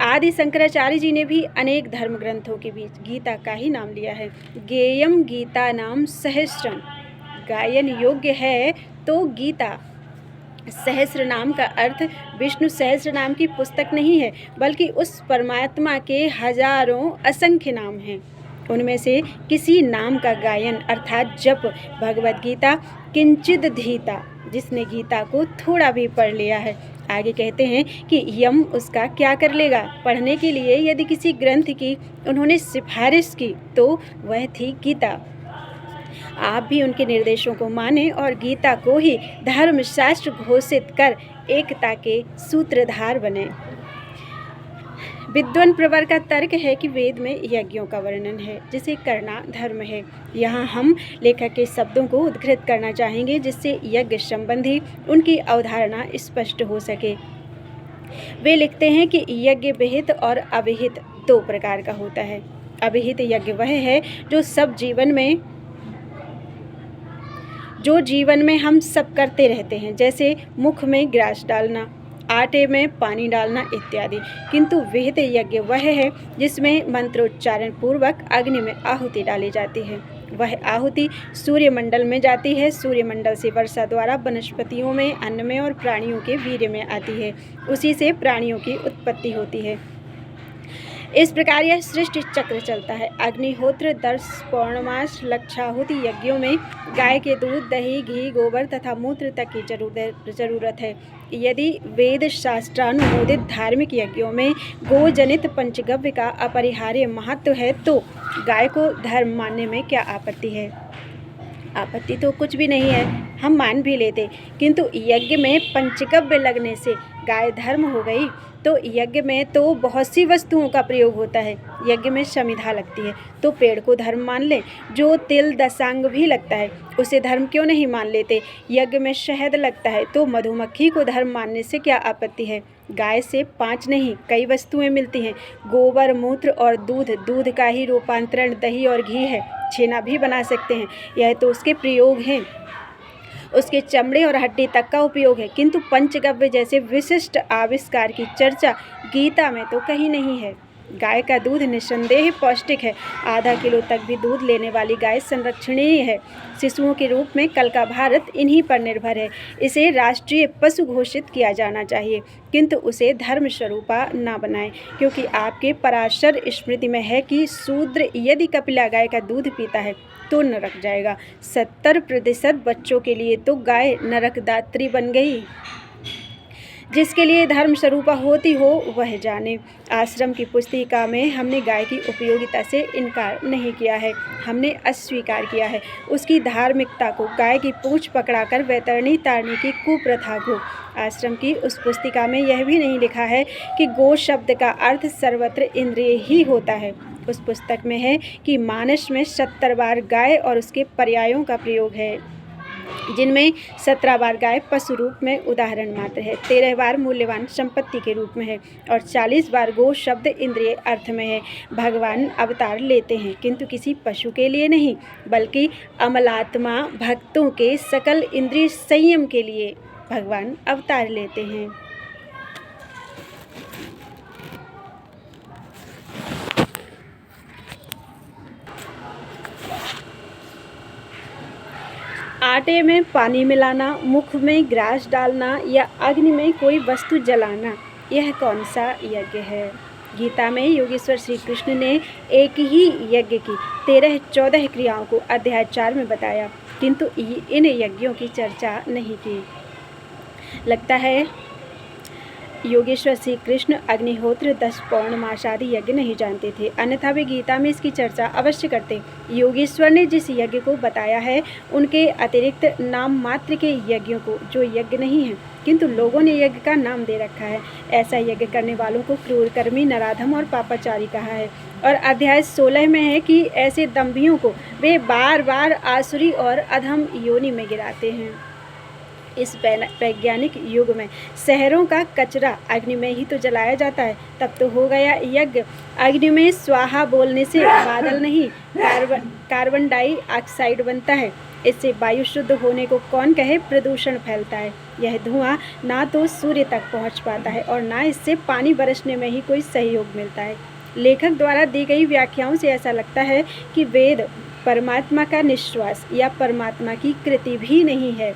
आदि शंकराचार्य जी ने भी अनेक धर्म ग्रंथों के बीच गीता का ही नाम लिया है। गेयम गीता नाम सहस्रम, गायन योग्य है तो गीता। सहस्र नाम का अर्थ विष्णु सहस्र नाम की पुस्तक नहीं है, बल्कि उस परमात्मा के हजारों असंख्य नाम हैं। उनमें से किसी नाम का गायन अर्थात जप। भगवद गीता किंचिद धीता, जिसने गीता को थोड़ा भी पढ़ लिया है। आगे कहते हैं कि यम उसका क्या कर लेगा। पढ़ने के लिए यदि किसी ग्रंथ की उन्होंने सिफारिश की तो वह थी गीता। आप भी उनके निर्देशों को मानें और गीता को ही धर्मशास्त्र घोषित कर एकता के सूत्रधार बने। विद्वान प्रवर का तर्क है कि वेद में यज्ञों का वर्णन है जिसे करना धर्म है। यहाँ हम लेखक के शब्दों को उद्धृत करना चाहेंगे जिससे यज्ञ संबंधी उनकी अवधारणा स्पष्ट हो सके। वे लिखते हैं कि यज्ञ विहित और अविहित दो प्रकार का होता है। अविहित यज्ञ वह है जो जीवन में हम सब करते रहते हैं, जैसे मुख में ग्रास डालना, आटे में पानी डालना इत्यादि। किंतु विहित यज्ञ वह है जिसमें मंत्रोच्चारण पूर्वक अग्नि में आहुति डाली जाती है। वह आहुति सूर्यमंडल में जाती है। सूर्यमंडल से वर्षा द्वारा वनस्पतियों में, अन्न में और प्राणियों के वीर्य में आती है। उसी से प्राणियों की उत्पत्ति होती है। इस प्रकार यह सृष्टि चक्र चलता है। अग्निहोत्र, दर्श, पौर्णमास, लक्षाहुति यज्ञों में गाय के दूध, दही, घी, गोबर तथा मूत्र तक की जरूरत है। यदि वेद शास्त्रानुमोदित धार्मिक यज्ञों में गोजनित पंचगव्य का अपरिहार्य महत्व है तो गाय को धर्म मानने में क्या आपत्ति है? आपत्ति तो कुछ भी नहीं है, हम मान भी लेते। किंतु यज्ञ में पंचगव्य लगने से गाय धर्म हो गई तो यज्ञ में तो बहुत सी वस्तुओं का प्रयोग होता है। यज्ञ में समिधा लगती है तो पेड़ को धर्म मान लें। जो तिल दशांग भी लगता है उसे धर्म क्यों नहीं मान लेते? यज्ञ में शहद लगता है तो मधुमक्खी को धर्म मानने से क्या आपत्ति है? गाय से 5 नहीं कई वस्तुएं मिलती हैं। गोबर, मूत्र और दूध, दूध का ही रूपांतरण दही और घी है। छेना भी बना सकते हैं, यह तो उसके प्रयोग हैं। उसके चमड़े और हड्डी तक का उपयोग है। किंतु पंचगव्य जैसे विशिष्ट आविष्कार की चर्चा गीता में तो कहीं नहीं है। गाय का दूध निस्संदेह पौष्टिक है। आधा किलो तक भी दूध लेने वाली गाय संरक्षणीय है। शिशुओं के रूप में कल का भारत इन्हीं पर निर्भर है। इसे राष्ट्रीय पशु घोषित किया जाना चाहिए, किंतु उसे धर्म स्वरूपा न बनाएं, क्योंकि आपके पराशर स्मृति में है कि शूद्र यदि कपिला गाय का दूध पीता है तो नरक जाएगा। 70% बच्चों के लिए तो गाय नरकदात्री बन गई। जिसके लिए धर्म स्वरूपा होती हो वह जाने। आश्रम की पुस्तिका में हमने गाय की उपयोगिता से इनकार नहीं किया है, हमने अस्वीकार किया है उसकी धार्मिकता को। गाय की पूंछ पकड़ाकर वैतरणी तारने की कुप्रथा को। आश्रम की उस पुस्तिका में यह भी नहीं लिखा है कि गो शब्द का अर्थ सर्वत्र इंद्रिय ही होता है। उस पुस्तक में है कि मानस में 70 बार गाय और उसके पर्यायों का प्रयोग है, जिनमें 17 बार गाय पशु रूप में उदाहरण मात्र है, 13 बार मूल्यवान संपत्ति के रूप में है और 40 बार गो शब्द इंद्रिय अर्थ में है। भगवान अवतार लेते हैं किंतु किसी पशु के लिए नहीं, बल्कि अमलात्मा भक्तों के सकल इंद्रिय संयम के लिए भगवान अवतार लेते हैं। आटे में पानी मिलाना, मुख में ग्रास डालना या अग्नि में कोई वस्तु जलाना, यह कौन सा यज्ञ है? गीता में योगेश्वर श्री कृष्ण ने एक ही यज्ञ की 13-14 क्रियाओं को अध्याय 4 में बताया, किंतु इन यज्ञों की चर्चा नहीं की। लगता है योगेश्वर श्री कृष्ण अग्निहोत्र, 10 पौर्णमास आदि यज्ञ नहीं जानते थे, अन्यथा वे गीता में इसकी चर्चा अवश्य करते। योगेश्वर ने जिस यज्ञ को बताया है उनके अतिरिक्त नाम मात्र के यज्ञों को, जो यज्ञ नहीं है किंतु लोगों ने यज्ञ का नाम दे रखा है, ऐसा यज्ञ करने वालों को क्रूरकर्मी, नराधम और पापाचारी कहा है। और अध्याय 16 में है कि ऐसे दंभियों को वे बार बार आसुरी और अधम योनि में गिराते हैं। इस वैज्ञानिक युग में शहरों का कचरा अग्नि में ही तो जलाया जाता है, तब तो हो गया यज्ञ। अग्नि में स्वाहा बोलने से बादल नहीं कार्बन डाइऑक्साइड बनता है। इससे वायु शुद्ध होने को कौन कहे, प्रदूषण फैलता है। यह धुआं ना तो सूर्य तक पहुंच पाता है और ना इससे पानी बरसने में ही कोई सहयोग मिलता है। लेखक द्वारा दी गई व्याख्याओं से ऐसा लगता है कि वेद परमात्मा का निश्वास या परमात्मा की कृति भी नहीं है,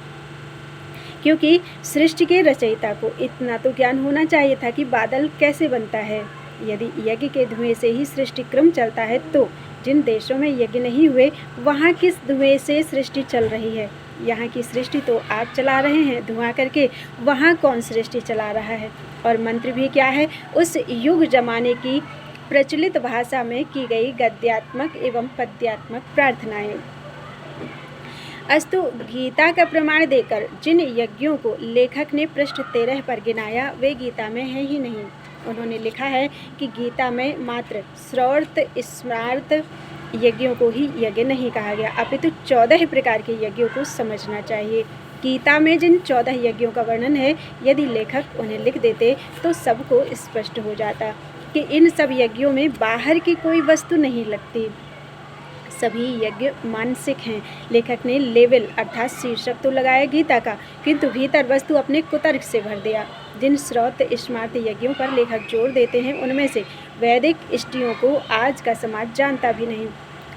क्योंकि सृष्टि के रचयिता को इतना तो ज्ञान होना चाहिए था कि बादल कैसे बनता है। यदि यज्ञ के धुएं से ही सृष्टि क्रम चलता है तो जिन देशों में यज्ञ नहीं हुए वहाँ किस धुएं से सृष्टि चल रही है? यहाँ की सृष्टि तो आप चला रहे हैं धुआं करके, वहाँ कौन सृष्टि चला रहा है? और मंत्र भी क्या है? उस युग जमाने की प्रचलित भाषा में की गई गद्यात्मक एवं पद्यात्मक प्रार्थनाएं। अस्तु गीता का प्रमाण देकर जिन यज्ञों को लेखक ने पृष्ठ 13 पर गिनाया वे गीता में है ही नहीं। उन्होंने लिखा है कि गीता में मात्र श्रौत स्मार्त यज्ञों को ही यज्ञ नहीं कहा गया, अपितु 14 प्रकार के यज्ञों को समझना चाहिए। गीता में जिन 14 यज्ञों का वर्णन है, यदि लेखक उन्हें लिख देते तो सबको स्पष्ट हो जाता कि इन सब यज्ञों में बाहर की कोई वस्तु नहीं लगती, सभी यज्ञ मानसिक हैं। लेखक ने लेवल अर्थात शीर्षक तो लगाया गीता का, किंतु भीतर वस्तु अपने कुतर्क से भर दिया। जिन श्रौत स्मार्त यज्ञों पर लेखक जोर देते हैं उनमें से वैदिक इष्टियों को आज का समाज जानता भी नहीं।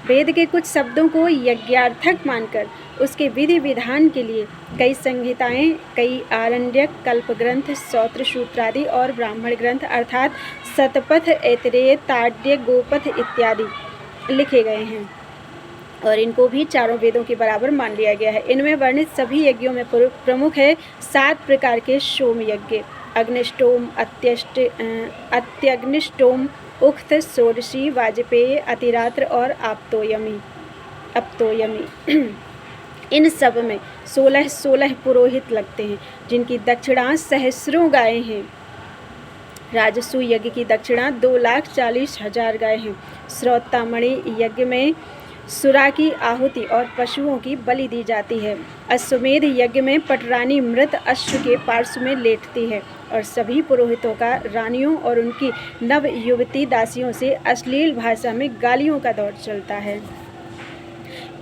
वेद के कुछ शब्दों को यज्ञार्थक मानकर उसके विधि विधान के लिए कई संहिताएं, कई आरण्यक, कल्प ग्रंथ, सौत्र सूत्रादि और ब्राह्मण ग्रंथ अर्थात शतपथ, ऐतरेय, ताड्य, गोपथ इत्यादि लिखे गए हैं और इनको भी चारों वेदों के बराबर मान लिया गया है। इनमें वर्णित सभी यज्ञों में प्रमुख है 7 प्रकार के सोम यज्ञ: अग्निष्टोम, अत्यग्निष्टोम, उक्त, षोडशी, वाजपेय, अतिरात्र और आप्तोयमी। इन सब में 16 पुरोहित लगते हैं जिनकी दक्षिणा सहस्रों गायें हैं। राजसू यज्ञ की दक्षिणा 2,40,000 गायें हैं। श्रौतामणि यज्ञ में सुरा की आहुति और पशुओं की बलि दी जाती है। अश्वमेध यज्ञ में पटरानी मृत अश्व के पार्श्व में लेटती है और सभी पुरोहितों का रानियों और उनकी नव युवती दासियों से अश्लील भाषा में गालियों का दौर चलता है।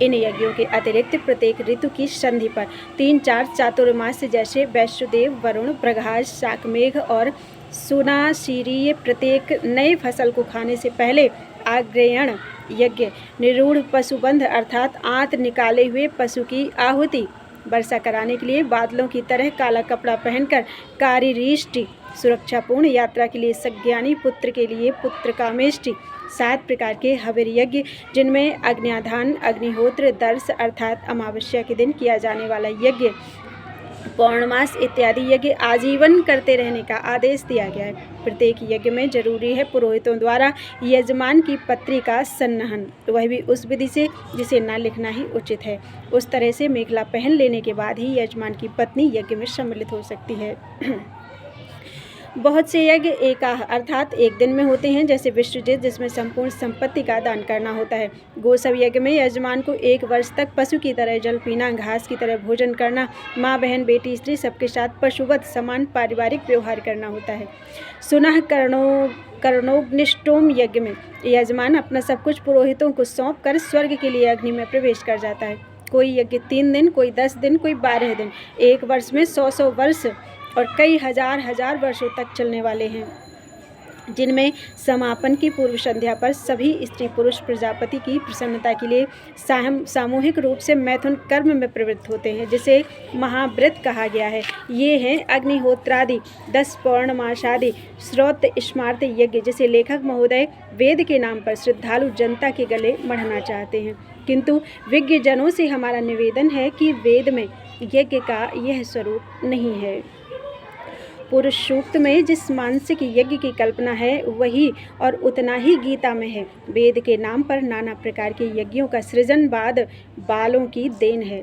इन यज्ञों के अतिरिक्त प्रत्येक ऋतु की संधि पर 3-4 चातुर्मास जैसे वैश्वदेव, वरुण, प्रघास, शाकमेघ और सुनाशीरीय प्रत्येक नए फसल को खाने से पहले आग्नेयण यज्ञ, निरूढ़ पशुबंध अर्थात आंत निकाले हुए पशु की आहुति, वर्षा कराने के लिए बादलों की तरह काला कपड़ा पहनकर कारीरिष्टि, सुरक्षापूर्ण यात्रा के लिए सज्ञानी पुत्र के लिए पुत्र कामेष्टि, 7 प्रकार के हविर यज्ञ जिनमें अग्न्याधान, अग्निहोत्र, दर्श अर्थात अमावस्या के दिन किया जाने वाला यज्ञ, पौर्णमास इत्यादि यज्ञ आजीवन करते रहने का आदेश दिया गया है। प्रत्येक यज्ञ में जरूरी है पुरोहितों द्वारा यजमान की पत्री का सन्नहन, वह भी उस विधि से जिसे न लिखना ही उचित है। उस तरह से मेखला पहन लेने के बाद ही यजमान की पत्नी यज्ञ में सम्मिलित हो सकती है। बहुत से यज्ञ एकाह अर्थात एक दिन में होते हैं, जैसे विश्वजित जिसमें संपूर्ण संपत्ति का दान करना होता है। गोसव यज्ञ में यजमान को 1 वर्ष तक पशु की तरह जल पीना, घास की तरह भोजन करना, माँ, बहन, बेटी, स्त्री सबके साथ पशुवत समान पारिवारिक व्यवहार करना होता है। सुनह कर्णोग्निष्टोम यज्ञ में यजमान अपना सब कुछ पुरोहितों को सौंप कर स्वर्ग के लिए अग्नि में प्रवेश कर जाता है। कोई यज्ञ 3 दिन, कोई 10 दिन, कोई 12 दिन, 1 वर्ष में 100 वर्ष और कई हजार वर्षों तक चलने वाले हैं, जिनमें समापन की पूर्व संध्या पर सभी स्त्री पुरुष प्रजापति की प्रसन्नता के लिए सामूहिक रूप से मैथुन कर्म में प्रवृत्त होते हैं, जिसे महाव्रत कहा गया है। ये हैं अग्निहोत्रादि, 10 पौर्णमासादि श्रौत स्मार्त यज्ञ, जिसे लेखक महोदय वेद के नाम पर श्रद्धालु जनता के गले मढ़ना चाहते हैं। किंतु विज्ञ जनों से हमारा निवेदन है कि वेद में यज्ञ का यह स्वरूप नहीं है। पुरुष सूक्त में जिस मानसिक यज्ञ की कल्पना है वही और उतना ही गीता में है। वेद के नाम पर नाना प्रकार के यज्ञों का सृजन बाद बालों की देन है।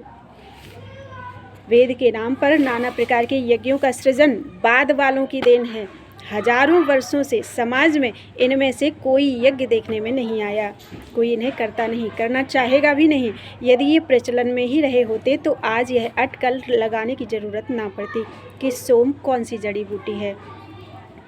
वेद के नाम पर नाना प्रकार के यज्ञों का सृजन बाद वालों की देन है। हजारों वर्षों से समाज में इनमें से कोई यज्ञ देखने में नहीं आया, कोई इन्हें करता नहीं, करना चाहेगा भी नहीं। यदि ये प्रचलन में ही रहे होते तो आज यह अटकल लगाने की जरूरत ना पड़ती कि सोम कौन सी जड़ी बूटी है,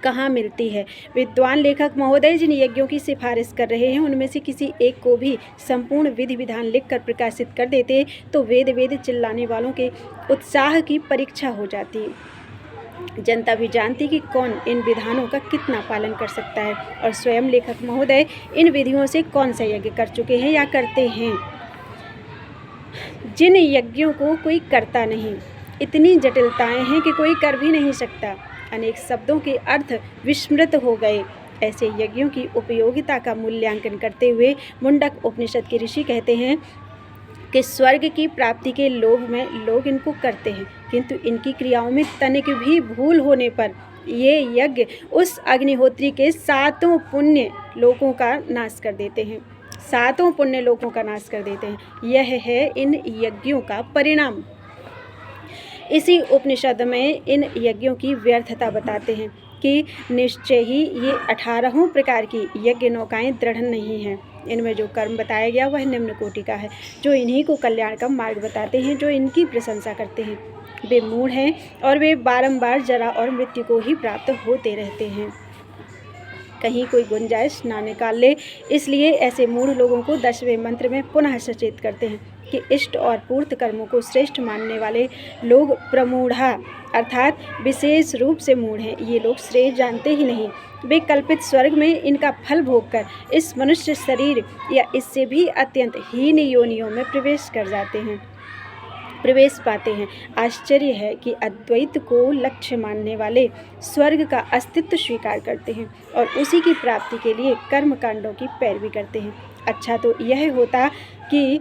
कहाँ मिलती है। विद्वान लेखक महोदय जिन यज्ञों की सिफारिश कर रहे हैं उनमें से किसी एक को भी संपूर्ण विधि विधान लिखकर प्रकाशित कर देते तो वेद चिल्लाने वालों के उत्साह की परीक्षा हो जाती। जनता भी जानती कि कौन इन विधानों का कितना पालन कर सकता है और स्वयं लेखक महोदय इन विधियों से कौन सा यज्ञ कर चुके हैं या करते हैं। जिन यज्ञों को कोई करता नहीं, इतनी जटिलताएं हैं कि कोई कर भी नहीं सकता, अनेक शब्दों के अर्थ विस्मृत हो गए, ऐसे यज्ञों की उपयोगिता का मूल्यांकन करते हुए मुंडक उपनिषद के ऋषि कहते हैं कि स्वर्ग की प्राप्ति के लोभ में लोग इनको करते हैं, किंतु इनकी क्रियाओं में तनिक भी भूल होने पर ये यज्ञ उस अग्निहोत्री के 7 पुण्य लोकों का नाश कर देते हैं। सातों पुण्य लोकों का नाश कर देते हैं। यह है इन यज्ञों का परिणाम। इसी उपनिषद में इन यज्ञों की व्यर्थता बताते हैं कि निश्चय ही ये 18 प्रकार की यज्ञ नौकाएं दृढ़ नहीं हैं। इनमें जो कर्म बताया गया वह निम्न कोटि का है, जो इन्हीं को कल्याण का मार्ग बताते हैं। जो इनकी प्रशंसा करते हैं वे मूढ़ हैं और वे बारंबार जरा और मृत्यु को ही प्राप्त होते रहते हैं। कहीं कोई गुंजाइश ना निकाल ले, इसलिए ऐसे मूढ़ लोगों को 10वें मंत्र में पुनः सचेत करते हैं कि इष्ट और पूर्त कर्मों को श्रेष्ठ मानने वाले लोग प्रमूढ़ा अर्थात विशेष रूप से मूढ़ हैं। ये लोग श्रेय जानते ही नहीं। वे कल्पित स्वर्ग में इनका फल भोगकर इस मनुष्य शरीर या इससे भी अत्यंत हीन योनियों में प्रवेश पाते हैं। आश्चर्य है कि अद्वैत को लक्ष्य मानने वाले स्वर्ग का अस्तित्व स्वीकार करते हैं और उसी की प्राप्ति के लिए कर्म कांडों की पैरवी करते हैं। अच्छा तो यह होता कि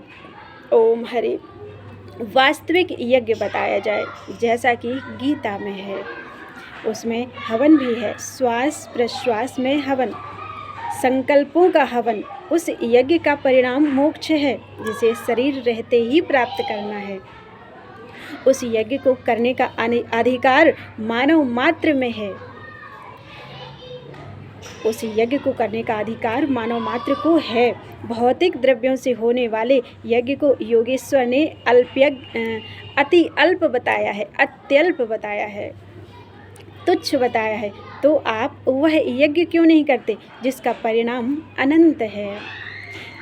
ओम हरे वास्तविक यज्ञ बताया जाए, जैसा कि गीता में है। उसमें हवन भी है, श्वास प्रश्वास में हवन, संकल्पों का हवन। उस यज्ञ का परिणाम मोक्ष है, जिसे शरीर रहते ही प्राप्त करना है। उस यज्ञ को करने का अधिकार मानव मात्र में है। उस यज्ञ को करने का अधिकार मानव मात्र को है। भौतिक द्रव्यों से होने वाले यज्ञ को योगेश्वर ने अति अल्प बताया है, अत्यल्प बताया है, तुच्छ बताया है। तो आप वह यज्ञ क्यों नहीं करते जिसका परिणाम अनंत है।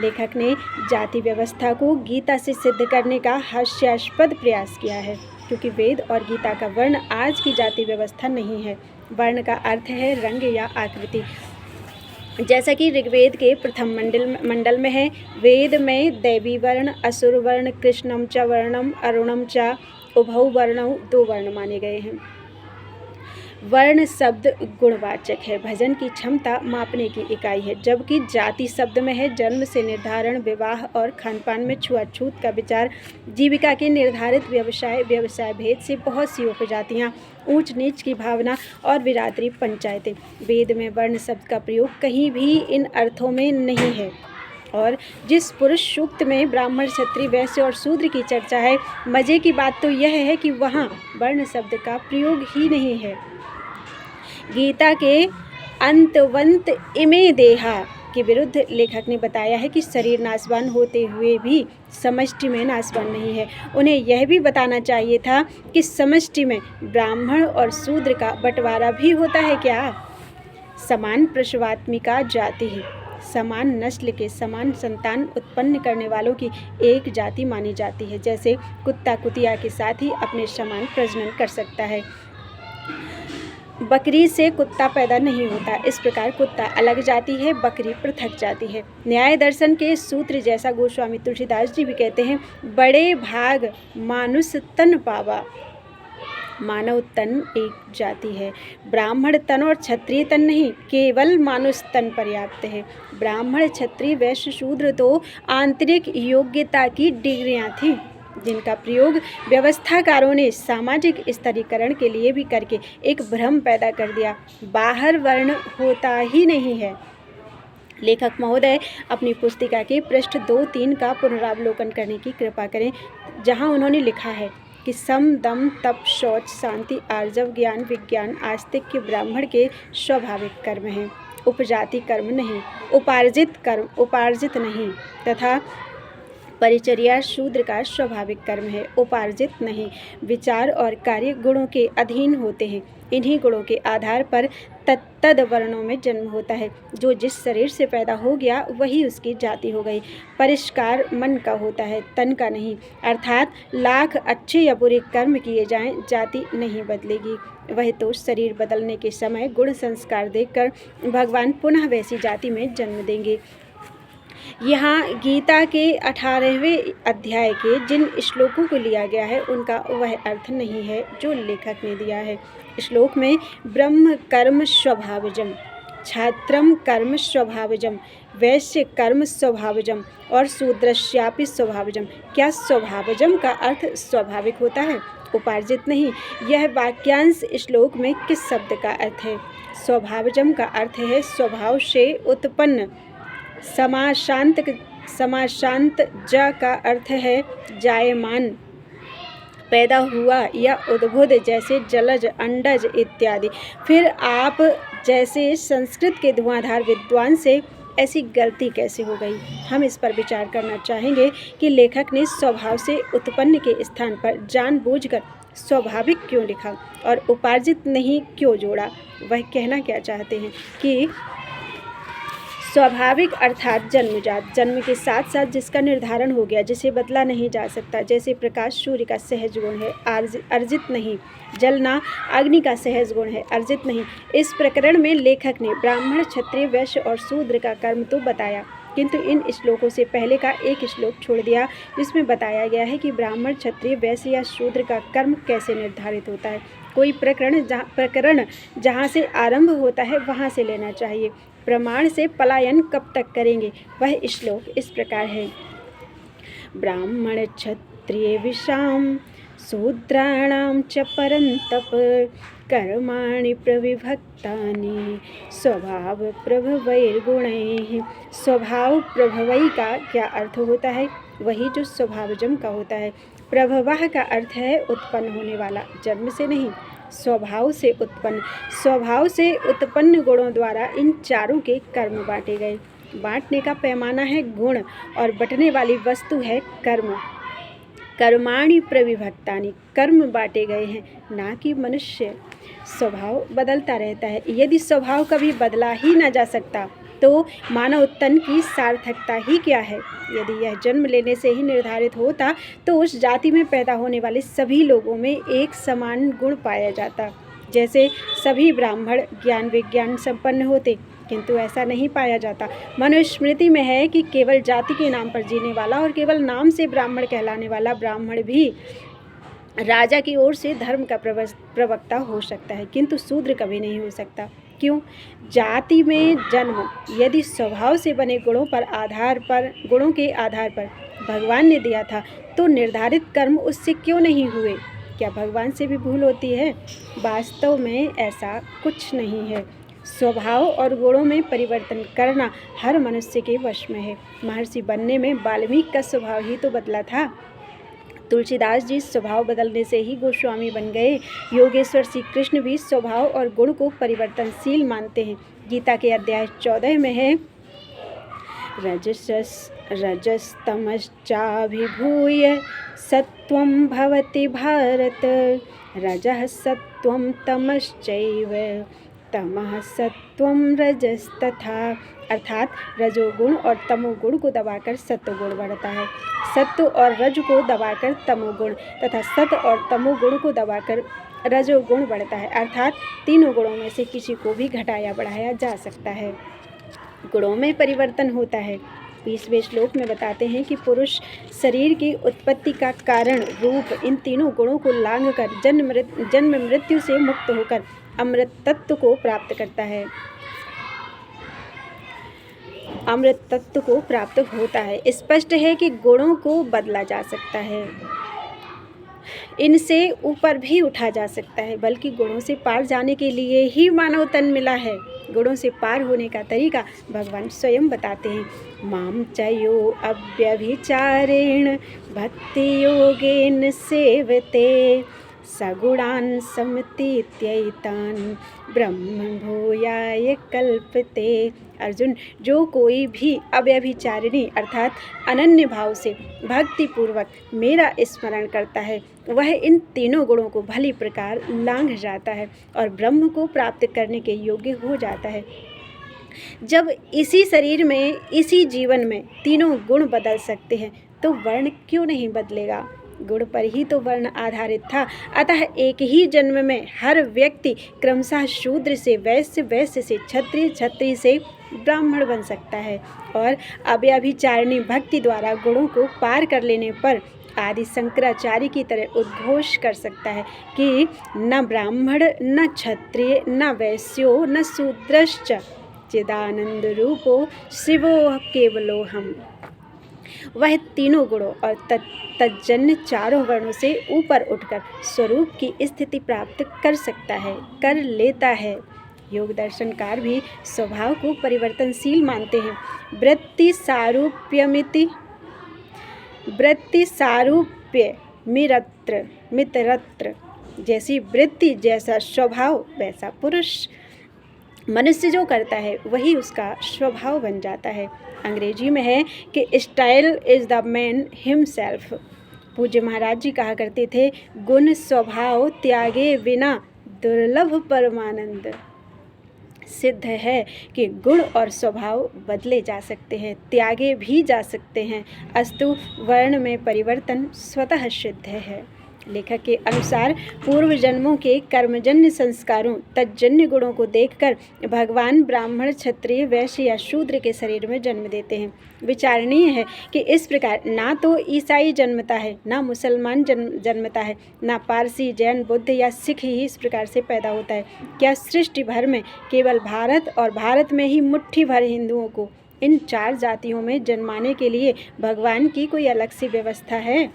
लेखक ने जाति व्यवस्था को गीता से सिद्ध करने का हास्यास्पद प्रयास किया है, क्योंकि वेद और गीता का वर्ण आज की जाति व्यवस्था नहीं है। वर्ण का अर्थ है रंग या आकृति। जैसा कि ऋग्वेद के प्रथम मंडल में है, वेद में दैवी वर्ण, असुर वर्ण, कृष्णम च वर्णम, अरुणम च उभौ वर्णौ 2 वर्ण माने गए हैं। वर्ण शब्द गुणवाचक है, भजन की क्षमता मापने की इकाई है, जबकि जाति शब्द में है जन्म से निर्धारण, विवाह और खानपान में छुआछूत का विचार, जीविका के निर्धारित व्यवसाय भेद से बहुत सी उपजातियाँ, ऊंच नीच की भावना और बिरादरी पंचायतें। वेद में वर्ण शब्द का प्रयोग कहीं भी इन अर्थों में नहीं है। और जिस पुरुष सूक्त में ब्राह्मण, क्षत्रिय, वैश्य और शूद्र की चर्चा है, मज़े की बात तो यह है कि वहाँ वर्ण शब्द का प्रयोग ही नहीं है। गीता के अंतवंत इमे देहा के विरुद्ध लेखक ने बताया है कि शरीर नाशवान होते हुए भी समष्टि में नाशवान नहीं है। उन्हें यह भी बताना चाहिए था कि समष्टि में ब्राह्मण और शूद्र का बंटवारा भी होता है क्या। समान प्रसवात्मिका जाति है, समान नस्ल के समान संतान उत्पन्न करने वालों की एक जाति मानी जाती है। जैसे कुत्ता कुतिया के साथ ही अपने समान प्रजनन कर सकता है, बकरी से कुत्ता पैदा नहीं होता। इस प्रकार कुत्ता अलग जाति है, बकरी पृथक जाति है। न्याय दर्शन के सूत्र जैसा गोस्वामी तुलसीदास जी भी कहते हैं, बड़े भाग मानुष तन पावा। मानव तन एक जाति है, ब्राह्मण तन और क्षत्रिय तन नहीं, केवल मानुष तन पर्याप्त है। ब्राह्मण, क्षत्रिय, वैश्य, शूद्र तो आंतरिक योग्यता की डिग्रियां थीं, जिनका प्रयोग व्यवस्थाकारों ने सामाजिक स्तरीकरण के लिए भी करके एक भ्रम पैदा कर दिया। बाहर वर्ण होता ही नहीं है। लेखक महोदय अपनी पुस्तिका के पृष्ठ 2-3 का पुनरावलोकन करने की कृपा करें, जहां उन्होंने लिखा है कि सम, दम, तप, शौच, शांति, आर्जव, ज्ञान, विज्ञान, आस्तिक्य ब्राह्मण के स्वाभाविक कर्म हैं, उपजाति कर्म नहीं, उपार्जित नहीं, तथा परिचर्या शूद्र का स्वाभाविक कर्म है, उपार्जित नहीं। विचार और कार्य गुणों के अधीन होते हैं। इन्हीं गुणों के आधार पर तत्तद वर्णों में जन्म होता है। जो जिस शरीर से पैदा हो गया वही उसकी जाति हो गई। परिष्कार मन का होता है, तन का नहीं। अर्थात लाख अच्छे या बुरे कर्म किए जाएं, जाति नहीं बदलेगी। वह तो शरीर बदलने के समय गुण संस्कार देकर भगवान पुनः वैसी जाति में जन्म देंगे। यहाँ गीता के 18वें अध्याय के जिन श्लोकों को लिया गया है उनका वह अर्थ नहीं है जो लेखक ने दिया है। श्लोक में ब्रह्म कर्म स्वभावजम, छात्रम कर्म स्वभावजम, वैश्य कर्म स्वभावजम और शूद्रस्यापि स्वभावजम। क्या स्वभावजम का अर्थ स्वाभाविक होता है, उपार्जित नहीं? यह वाक्यांश श्लोक में किस शब्द का अर्थ है? स्वभावजम का अर्थ है स्वभाव से उत्पन्न। समासांत समासांत ज का अर्थ है जायमान, पैदा हुआ या उद्भुत, जैसे जलज, अंडज इत्यादि। फिर आप जैसे संस्कृत के धुआंधार विद्वान से ऐसी गलती कैसे हो गई? हम इस पर विचार करना चाहेंगे कि लेखक ने स्वभाव से उत्पन्न के स्थान पर जानबूझकर स्वाभाविक क्यों लिखा और उपार्जित नहीं क्यों जोड़ा। वह कहना क्या चाहते हैं कि स्वाभाविक अर्थात जन्मजात, जन्म के साथ साथ जिसका निर्धारण हो गया, जिसे बदला नहीं जा सकता, जैसे प्रकाश सूर्य का सहज गुण है, अर्जित नहीं। जलना अग्नि का सहज गुण है, अर्जित नहीं। इस प्रकरण में लेखक ने ब्राह्मण, क्षत्रिय, वैश्य और शूद्र का कर्म तो बताया, किंतु इन श्लोकों से पहले का एक श्लोक छोड़ दिया जिसमें बताया गया है कि ब्राह्मण, क्षत्रिय, वैश्य या शूद्र का कर्म कैसे निर्धारित होता है। कोई प्रकरण जहाँ से आरंभ होता है वहाँ से लेना चाहिए। प्रमाण से पलायन कब तक करेंगे? वह श्लोक इस प्रकार है। ब्राह्मण क्षत्रिय विषाम शूद्राणां च परन्तप कर्माणि प्रविभक्तानि स्वभाव प्रभवैर्गुणैः। स्वभाव प्रभवै का क्या अर्थ होता है? वही जो स्वभावजम का होता है। प्रभवः का अर्थ है उत्पन्न होने वाला, जन्म से नहीं, स्वभाव से उत्पन्न। स्वभाव से उत्पन्न गुणों द्वारा इन चारों के कर्म बांटे गए। बांटने का पैमाना है गुण और बंटने वाली वस्तु है कर्म। कर्माणि प्रविभक्तानि, कर्म बांटे गए हैं, ना कि मनुष्य। स्वभाव बदलता रहता है। यदि स्वभाव कभी बदला ही न जा सकता तो मानव तन की सार्थकता ही क्या है? यदि यह जन्म लेने से ही निर्धारित होता तो उस जाति में पैदा होने वाले सभी लोगों में एक समान गुण पाया जाता, जैसे सभी ब्राह्मण ज्ञान विज्ञान संपन्न होते, किंतु ऐसा नहीं पाया जाता। मनुस्मृति में है कि केवल जाति के नाम पर जीने वाला और केवल नाम से ब्राह्मण कहलाने वाला ब्राह्मण भी राजा की ओर से धर्म का प्रवक्ता हो सकता है, किंतु शूद्र कभी नहीं हो सकता। क्यों? जाति में जन्म यदि स्वभाव से बने गुणों के आधार पर भगवान ने दिया था तो निर्धारित कर्म उससे क्यों नहीं हुए? क्या भगवान से भी भूल होती है? वास्तव में ऐसा कुछ नहीं है। स्वभाव और गुणों में परिवर्तन करना हर मनुष्य के वश में है। महर्षि बनने में वाल्मीकि का स्वभाव ही तो बदला था। तुलसीदास जी स्वभाव बदलने से ही गोस्वामी बन गए। योगेश्वर श्री कृष्ण भी स्वभाव और गुण को परिवर्तनशील मानते हैं। गीता के अध्याय 14 में है, रजस्तमश्चाभिभूय सत्वं भवति भारत, रजः सत्वं तमश्चैव तमः सत्वं रजस्तथा। अर्थात रजोगुण और तमोगुण को दबाकर सत्वगुण बढ़ता है, सत्व और रज को दबाकर तमोगुण तथा सत्व और तमोगुण को दबाकर रजोगुण बढ़ता है। अर्थात तीनों गुणों में से किसी को भी घटाया बढ़ाया जा सकता है। गुणों में परिवर्तन होता है। 20वें श्लोक में बताते हैं कि पुरुष शरीर की उत्पत्ति का कारण रूप इन तीनों गुणों को लांघकर जन्म मृत्यु से मुक्त होकर अमृत तत्व को प्राप्त करता है, अमृत तत्व को प्राप्त होता है। स्पष्ट है कि गुणों को बदला जा सकता है, इनसे ऊपर भी उठा जा सकता है, बल्कि गुणों से पार जाने के लिए ही मानव तन मिला है। गुणों से पार होने का तरीका भगवान स्वयं बताते हैं। माम चयो अव्यभिचारेण भक्ति योगेन सेवते सगुणान् समतीत्यैतान् ब्रह्म भूयाय कल्पते। अर्जुन, जो कोई भी अव्यभिचारिणी अर्थात अनन्य भाव से भक्ति पूर्वक मेरा स्मरण करता है वह इन तीनों गुणों को भली प्रकार लांघ जाता है और ब्रह्म को प्राप्त करने के योग्य हो जाता है। जब इसी शरीर में इसी जीवन में तीनों गुण बदल सकते हैं तो वर्ण क्यों नहीं बदलेगा? गुण पर ही तो वर्ण आधारित था। अतः एक ही जन्म में हर व्यक्ति क्रमशः शूद्र से वैश्य, वैश्य से क्षत्रिय, क्षत्रिय से ब्राह्मण बन सकता है और अव्यभिचारिणी भक्ति द्वारा गुणों को पार कर लेने पर आदि शंकराचार्य की तरह उद्घोष कर सकता है कि न ब्राह्मण न क्षत्रिय न वैश्यो न शूद्रश्च चिदानंद रूपो शिवो केवलो हम। वह तीनों गुणों और तज्जन्य चारों वर्णों से ऊपर उठकर स्वरूप की स्थिति प्राप्त कर सकता है, कर लेता है। योग दर्शनकार भी स्वभाव को परिवर्तनशील मानते हैं। वृत्ति सारूप्य मितरत्र, जैसी वृत्ति जैसा स्वभाव वैसा पुरुष। मनुष्य जो करता है वही उसका स्वभाव बन जाता है। अंग्रेजी में है कि style is the man himself. पूज्य महाराज जी कहा करते थे, गुण स्वभाव त्यागे बिना दुर्लभ परमानंद। सिद्ध है कि गुण और स्वभाव बदले जा सकते हैं, त्यागे भी जा सकते हैं, अस्तु वर्ण में परिवर्तन स्वतः सिद्ध है। लेखक के अनुसार पूर्व जन्मों के कर्मजन्य संस्कारों तज्जन्य गुणों को देखकर भगवान ब्राह्मण, क्षत्रिय, वैश्य या शूद्र के शरीर में जन्म देते हैं। विचारणीय है कि इस प्रकार ना तो ईसाई जन्मता है, ना मुसलमान जन्मता है, ना पारसी, जैन, बुद्ध या सिख ही इस प्रकार से पैदा होता है। क्या सृष्टि भर में केवल भारत और भारत में ही मुट्ठी भर हिंदुओं को इन 4 जातियों में जन्माने के लिए भगवान की कोई अलग सी व्यवस्था है?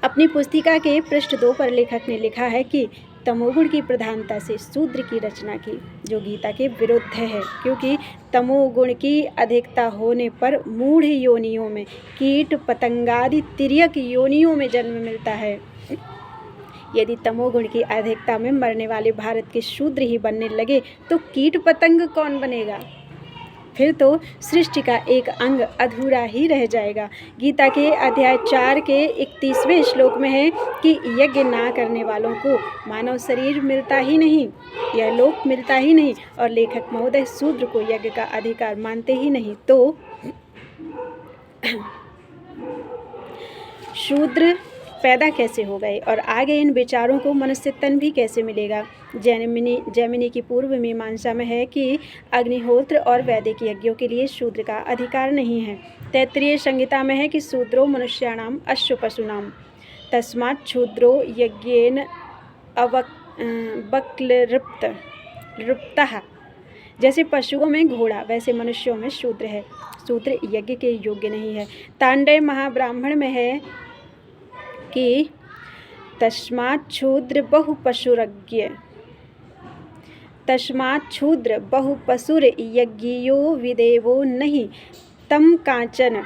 अपनी पुस्तिका के पृष्ठ 2 पर लेखक ने लिखा है कि तमोगुण की प्रधानता से शूद्र की रचना की, जो गीता के विरुद्ध है, क्योंकि तमोगुण की अधिकता होने पर मूढ़ योनियों में, कीट पतंगादि तिर्यक योनियों में जन्म मिलता है। यदि तमोगुण की अधिकता में मरने वाले भारत के शूद्र ही बनने लगे तो कीट पतंग कौन बनेगा? फिर तो सृष्टि का एक अंग अधूरा ही रह जाएगा। गीता के अध्याय 4 के 31वें श्लोक में है कि यज्ञ ना करने वालों को मानव शरीर मिलता ही नहीं, यह लोक मिलता ही नहीं, और लेखक महोदय शूद्र को यज्ञ का अधिकार मानते ही नहीं, तो शूद्र पैदा कैसे हो गए और आगे इन विचारों को मनुष्य तन भी कैसे मिलेगा? जैमिनी की पूर्व मीमांसा में है कि अग्निहोत्र और वैदिक यज्ञों के लिए शूद्र का अधिकार नहीं है। तैत्तिरीय संहिता में है कि शूद्रो मनुष्याणाम अश्व पशूनाम तस्मात् शूद्रो यज्ञेन वक्लृप्तः। जैसे पशुओं में घोड़ा वैसे मनुष्यों में शूद्र है, शूद्र यज्ञ के योग्य नहीं है। तांडव महाब्राह्मण में है कि तस्मात् शूद्र बहुपशुर यज्ञियो विदेवो नहीं तम कांचन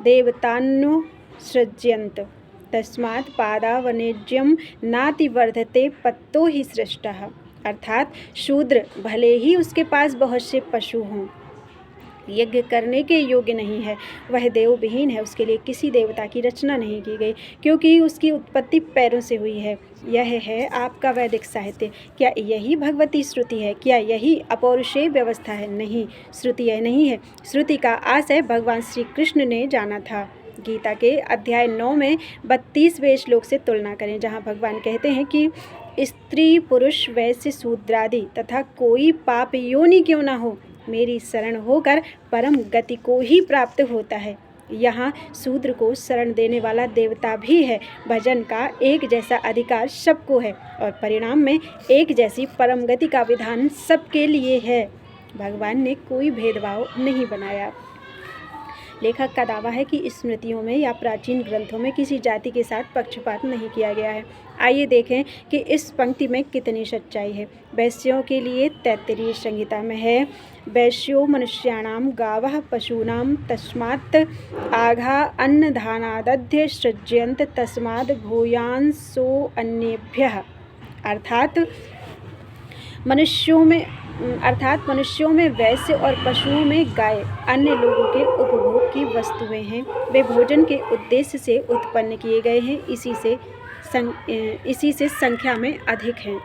देवतानुसृज्यन्त तस्मात् पादावनेज्यम नातिवर्धते पत्तो ही सृष्टः। अर्थात शूद्र भले ही उसके पास बहुत से पशु हों, यज्ञ करने के योग्य नहीं है, वह देव विहीन है, उसके लिए किसी देवता की रचना नहीं की गई, क्योंकि उसकी उत्पत्ति पैरों से हुई है। यह है आपका वैदिक साहित्य। क्या यही भगवती श्रुति है? क्या यही अपौरुषेय व्यवस्था है? नहीं, श्रुति यह नहीं है। श्रुति का आशय भगवान श्री कृष्ण ने जाना था। गीता के अध्याय 9 में 32वें श्लोक से तुलना करें, जहाँ भगवान कहते हैं कि स्त्री, पुरुष, वैश्य, शूद्रादि तथा कोई पाप योनि क्यों न हो, मेरी शरण होकर परम गति को ही प्राप्त होता है। यहाँ शूद्र को शरण देने वाला देवता भी है। भजन का एक जैसा अधिकार सबको है और परिणाम में एक जैसी परम गति का विधान सबके लिए है। भगवान ने कोई भेदभाव नहीं बनाया। लेखक का दावा है कि स्मृतियों में या प्राचीन ग्रंथों में किसी जाति के साथ पक्षपात नहीं किया गया है। आइए देखें कि इस पंक्ति में कितनी सच्चाई है। वैश्यों के लिए तैत्तिरीय संहिता में है, वैश्यो मनुष्याणाम गावः पशूनाम तस्मात् आघा अन्नधानादध्य सृज्यन्त तस्माद् भूयांसो अन्येभ्यः। अर्थात मनुष्यों में वैश्य और पशुओं में गाय अन्य लोगों के उपभोग की वस्तुएं हैं। वे भोजन के उद्देश्य से उत्पन्न किए गए हैं, इसी से संख्या में अधिक हैं।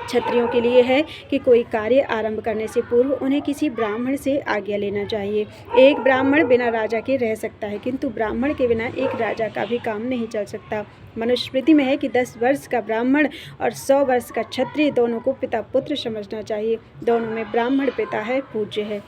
क्षत्रियों के लिए है कि कोई कार्य आरंभ करने से पूर्व उन्हें किसी ब्राह्मण से आज्ञा लेना चाहिए। एक ब्राह्मण बिना राजा के रह सकता है, किंतु ब्राह्मण के बिना एक राजा का भी काम नहीं चल सकता। मनुस्मृति में है कि 10 वर्ष का ब्राह्मण और 100 वर्ष का क्षत्रिय दोनों को पिता पुत्र समझना चाहिए। दोनों में ब्राह्मण पिता है, पूज्य है।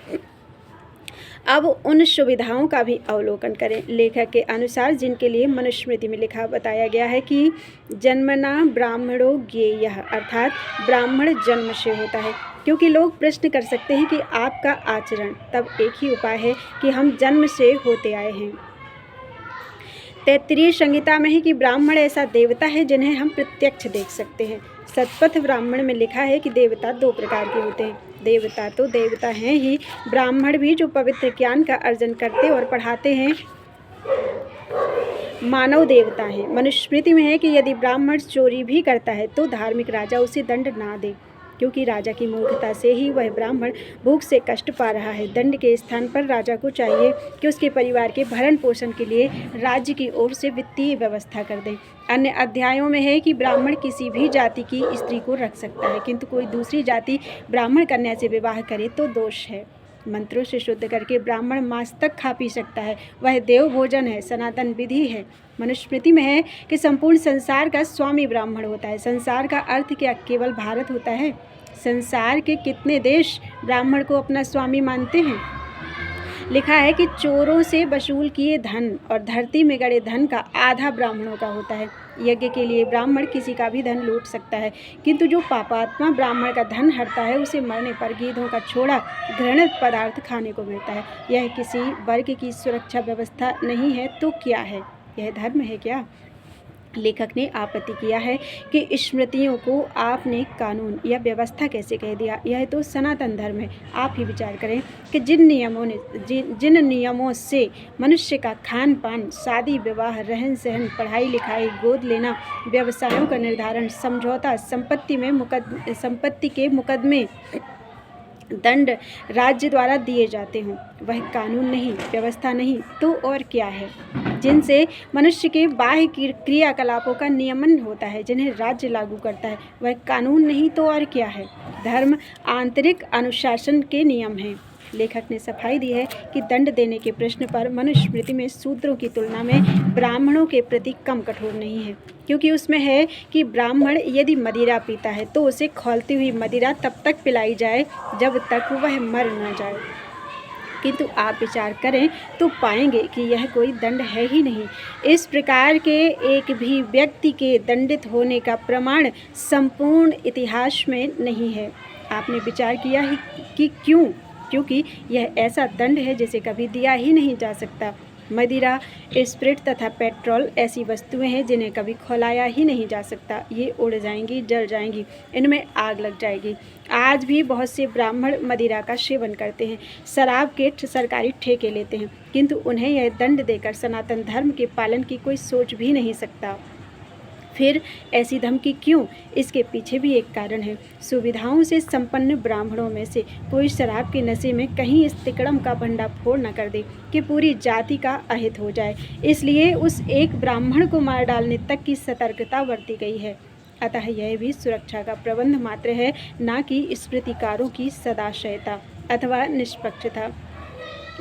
अब उन सुविधाओं का भी अवलोकन करें। लेखक के अनुसार जिनके लिए मनुस्मृति में लिखा बताया गया है कि जन्मना ब्राह्मणो ज्ञेयः, अर्थात ब्राह्मण जन्म से होता है। क्योंकि लोग प्रश्न कर सकते हैं कि आपका आचरण, तब एक ही उपाय है कि हम जन्म से होते आए हैं। तैत्तिरीय संहिता में है कि ब्राह्मण ऐसा देवता है जिन्हें हम प्रत्यक्ष देख सकते हैं। शतपथ ब्राह्मण में लिखा है कि देवता 2 प्रकार के होते हैं। देवता तो देवता हैं ही, ब्राह्मण भी जो पवित्र ज्ञान का अर्जन करते और पढ़ाते हैं मानव देवता हैं। मनुस्मृति में है कि यदि ब्राह्मण चोरी भी करता है तो धार्मिक राजा उसे दंड ना दे, क्योंकि राजा की मूर्खता से ही वह ब्राह्मण भूख से कष्ट पा रहा है। दंड के स्थान पर राजा को चाहिए कि उसके परिवार के भरण पोषण के लिए राज्य की ओर से वित्तीय व्यवस्था कर दे। अन्य अध्यायों में है कि ब्राह्मण किसी भी जाति की स्त्री को रख सकता है, किंतु कोई दूसरी जाति ब्राह्मण कन्या से विवाह करे तो दोष है। मंत्रों से शुद्ध करके ब्राह्मण मांस तक खा पी सकता है, वह देव भोजन है, सनातन विधि है। मनुस्मृति में है कि संपूर्ण संसार का स्वामी ब्राह्मण होता है। संसार का अर्थ क्या केवल भारत होता है? संसार के कितने देश ब्राह्मण को अपना स्वामी मानते हैं? लिखा है कि चोरों से वसूल किए धन और धरती में गड़े धन का आधा ब्राह्मणों का होता है। यज्ञ के लिए ब्राह्मण किसी का भी धन लूट सकता है, किंतु जो पापात्मा ब्राह्मण का धन हरता है उसे मरने पर गीधों का छोड़ा घृणित पदार्थ खाने को मिलता है। यह किसी वर्ग की सुरक्षा व्यवस्था नहीं है तो क्या है? यह धर्म है क्या? लेखक ने आपत्ति किया है कि स्मृतियों को आपने कानून या व्यवस्था कैसे कह दिया? यह तो सनातन धर्म है। आप ही विचार करें कि जिन नियमों से मनुष्य का खान पान, शादी विवाह, रहन सहन, पढ़ाई लिखाई, गोद लेना, व्यवसायों का निर्धारण, समझौता, संपत्ति के मुकदमे, दंड राज्य द्वारा दिए जाते हों, वह कानून नहीं, व्यवस्था नहीं तो और क्या है? जिनसे मनुष्य के बाह्य क्रियाकलापों का नियमन होता है, जिन्हें राज्य लागू करता है, वह कानून नहीं तो और क्या है? धर्म आंतरिक अनुशासन के नियम हैं। लेखक ने सफाई दी है कि दंड देने के प्रश्न पर मनुस्मृति में शूद्रों की तुलना में ब्राह्मणों के प्रति कम कठोर नहीं है, क्योंकि उसमें है कि ब्राह्मण यदि मदिरा पीता है तो उसे खौलती हुई मदिरा तब तक पिलाई जाए जब तक वह मर न जाए। किंतु आप विचार करें तो पाएंगे कि यह कोई दंड है ही नहीं। इस प्रकार के एक भी व्यक्ति के दंडित होने का प्रमाण संपूर्ण इतिहास में नहीं है। आपने विचार किया है कि क्यों? क्योंकि यह ऐसा दंड है जिसे कभी दिया ही नहीं जा सकता। मदिरा, स्प्रिट तथा पेट्रोल ऐसी वस्तुएं हैं जिन्हें कभी खौलाया ही नहीं जा सकता। ये उड़ जाएंगी, जल जाएंगी, इनमें आग लग जाएगी। आज भी बहुत से ब्राह्मण मदिरा का सेवन करते हैं, शराब के सरकारी ठेके लेते हैं, किंतु उन्हें यह दंड देकर सनातन धर्म के पालन की कोई सोच भी नहीं सकता। फिर ऐसी धमकी क्यों? इसके पीछे भी एक कारण है। सुविधाओं से संपन्न ब्राह्मणों में से कोई शराब के नशे में कहीं इस तिकड़म का भंडाफोड़ न कर दे कि पूरी जाति का अहित हो जाए, इसलिए उस एक ब्राह्मण को मार डालने तक की सतर्कता बरती गई है। अतः यह भी सुरक्षा का प्रबंध मात्र है, न कि स्मृतिकारों की सदाशयता अथवा निष्पक्षता।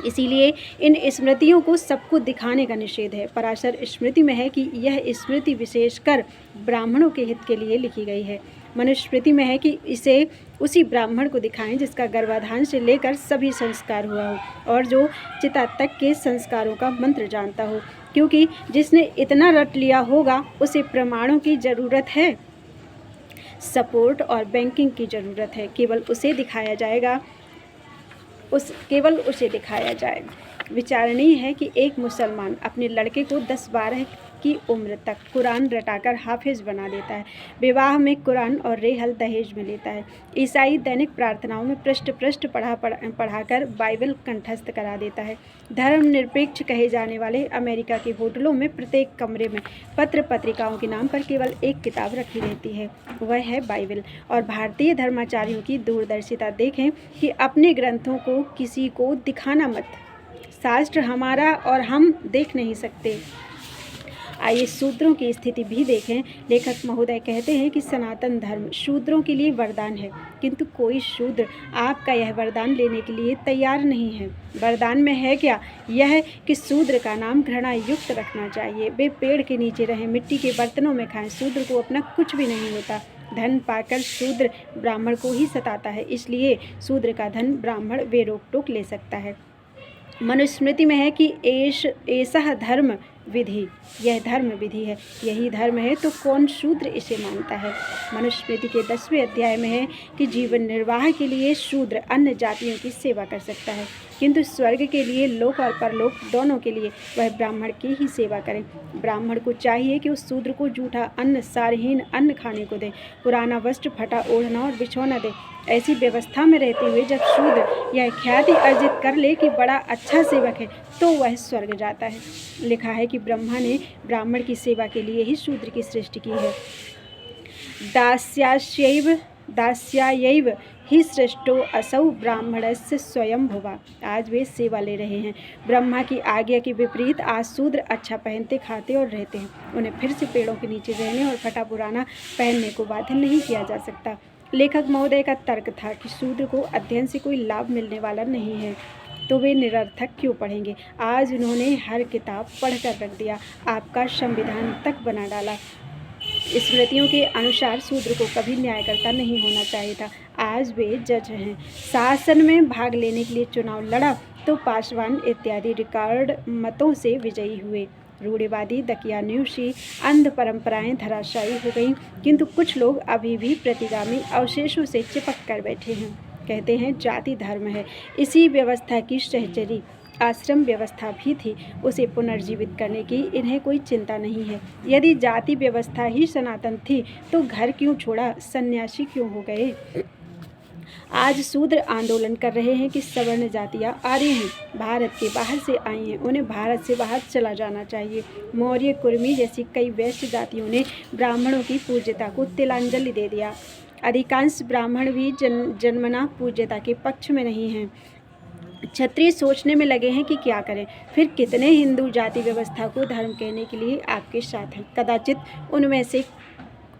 इसीलिए इन स्मृतियों को सबको दिखाने का निषेध है। पराशर स्मृति में है कि यह स्मृति विशेषकर ब्राह्मणों के हित के लिए लिखी गई है। मनुस्मृति में है कि इसे उसी ब्राह्मण को दिखाएं जिसका गर्भाधान से लेकर सभी संस्कार हुआ हो और जो चिता तक के संस्कारों का मंत्र जानता हो, क्योंकि जिसने इतना रट लिया होगा उसे प्रमाणों की ज़रूरत है, सपोर्ट और बैंकिंग की ज़रूरत है। केवल उसे दिखाया जाए। विचारणीय है कि एक मुसलमान अपने लड़के को 10-12 की उम्र तक कुरान रटाकर हाफिज बना देता है, विवाह में कुरान और रेहल दहेज में लेता है। ईसाई दैनिक प्रार्थनाओं में पृष्ठ पढ़ाकर बाइबल कंठस्थ करा देता है। धर्मनिरपेक्ष कहे जाने वाले अमेरिका के होटलों में प्रत्येक कमरे में पत्र पत्रिकाओं के नाम पर केवल एक किताब रखी रहती है, वह है बाइबल। और भारतीय धर्माचार्यों की दूरदर्शिता देखें कि अपने ग्रंथों को किसी को दिखाना मत, शास्त्र हमारा और हम देख नहीं सकते। आइए शूद्रों की स्थिति भी देखें। लेखक महोदय कहते हैं कि सनातन धर्म शूद्रों के लिए वरदान है, किंतु कोई शूद्र आपका यह वरदान लेने के लिए तैयार नहीं है। वरदान में है क्या? यह कि शूद्र का नाम घृणा युक्त रखना चाहिए, वे पेड़ के नीचे रहें, मिट्टी के बर्तनों में खाएं, शूद्र को अपना कुछ भी नहीं होता। धन पाकर शूद्र ब्राह्मण को ही सताता है, इसलिए शूद्र का धन ब्राह्मण वे रोक टोक ले सकता है। मनुस्मृति में है कि ऐसा धर्म विधि, यह धर्म विधि है, यही धर्म है तो कौन शूद्र इसे मानता है। मनुस्मृति के 10वें अध्याय में है कि जीवन निर्वाह के लिए शूद्र अन्य जातियों की सेवा कर सकता है, किंतु स्वर्ग के लिए, लोक और परलोक दोनों के लिए वह ब्राह्मण की ही सेवा करें। ब्राह्मण को चाहिए कि उस शूद्र को जूठा अन्न, सारहीन अन्न खाने को दे, पुराना वस्त्र, फटा ओढ़ना और बिछौना दे। ऐसी व्यवस्था में रहते हुए जब शूद्र यह ख्याति अर्जित कर ले कि बड़ा अच्छा सेवक है, तो वह स्वर्ग जाता है। लिखा है कि ब्रह्मा ने ब्राह्मण की सेवा के लिए ही शूद्र की सृष्टि की है। दास्यायैव ही सृष्टो असौ ब्राह्मणस्य स्वयं भुवा। आज वे सेवा ले रहे हैं। ब्रह्मा की आज्ञा के विपरीत आज शूद्र अच्छा पहनते, खाते और रहते हैं। उन्हें फिर से पेड़ों के नीचे रहने और फटा पुराना पहनने को बाध्य नहीं किया जा सकता। लेखक महोदय का तर्क था कि शूद्र को अध्ययन से कोई लाभ मिलने वाला नहीं है, तो वे निरर्थक क्यों पढ़ेंगे। आज उन्होंने हर किताब पढ़कर रख दिया, आपका संविधान तक बना डाला। स्मृतियों के अनुसार शूद्र को कभी न्यायकर्ता नहीं होना चाहिए था। आज वे जज हैं। शासन में भाग लेने के लिए चुनाव लड़ा तो पासवान इत्यादि रिकॉर्ड मतों से विजयी हुए। रूढ़िवादी, दकियानुसी, अंध परंपराएं धराशायी हो गईं, किंतु कुछ लोग अभी भी प्रतिगामी अवशेषों से चिपक कर बैठे हैं। कहते हैं जाति धर्म है। इसी व्यवस्था की सहचरी आश्रम व्यवस्था भी थी, उसे पुनर्जीवित करने की इन्हें कोई चिंता नहीं है। यदि जाति व्यवस्था ही सनातन थी तो घर क्यों छोड़ा, सन्यासी क्यों हो गए। आज शूद्र आंदोलन कर रहे हैं कि सवर्ण जातियाँ आर्य हैं, भारत के बाहर से आई हैं, उन्हें भारत से बाहर चला जाना चाहिए। मौर्य, कुर्मी जैसी कई वैश्य जातियों ने ब्राह्मणों की पूज्यता को तिलांजलि दे दिया। अधिकांश ब्राह्मण भी जन्मना पूज्यता के पक्ष में नहीं हैं। क्षत्रिय सोचने में लगे हैं कि क्या करें। फिर कितने हिंदू जाति व्यवस्था को धर्म कहने के लिए आपके साथ हैं। कदाचित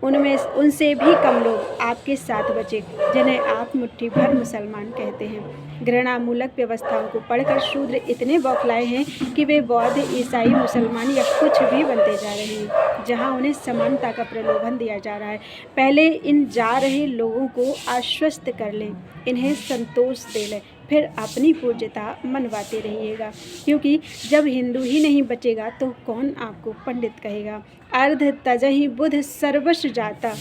उनसे भी कम लोग आपके साथ बचे जिन्हें आप मुट्ठी भर मुसलमान कहते हैं। घृणामूलक व्यवस्थाओं को पढ़कर शूद्र इतने बौखलाए हैं कि वे बौद्ध, ईसाई, मुसलमान या कुछ भी बनते जा रहे हैं, जहां उन्हें समानता का प्रलोभन दिया जा रहा है। पहले इन जा रहे लोगों को आश्वस्त कर लें, इन्हें संतोष दे लें, फिर अपनी पूज्यता मनवाते रहिएगा, क्योंकि जब हिंदू ही नहीं बचेगा तो कौन आपको पंडित कहेगा। अर्ध तजहि बुध सर्वस्व जाता।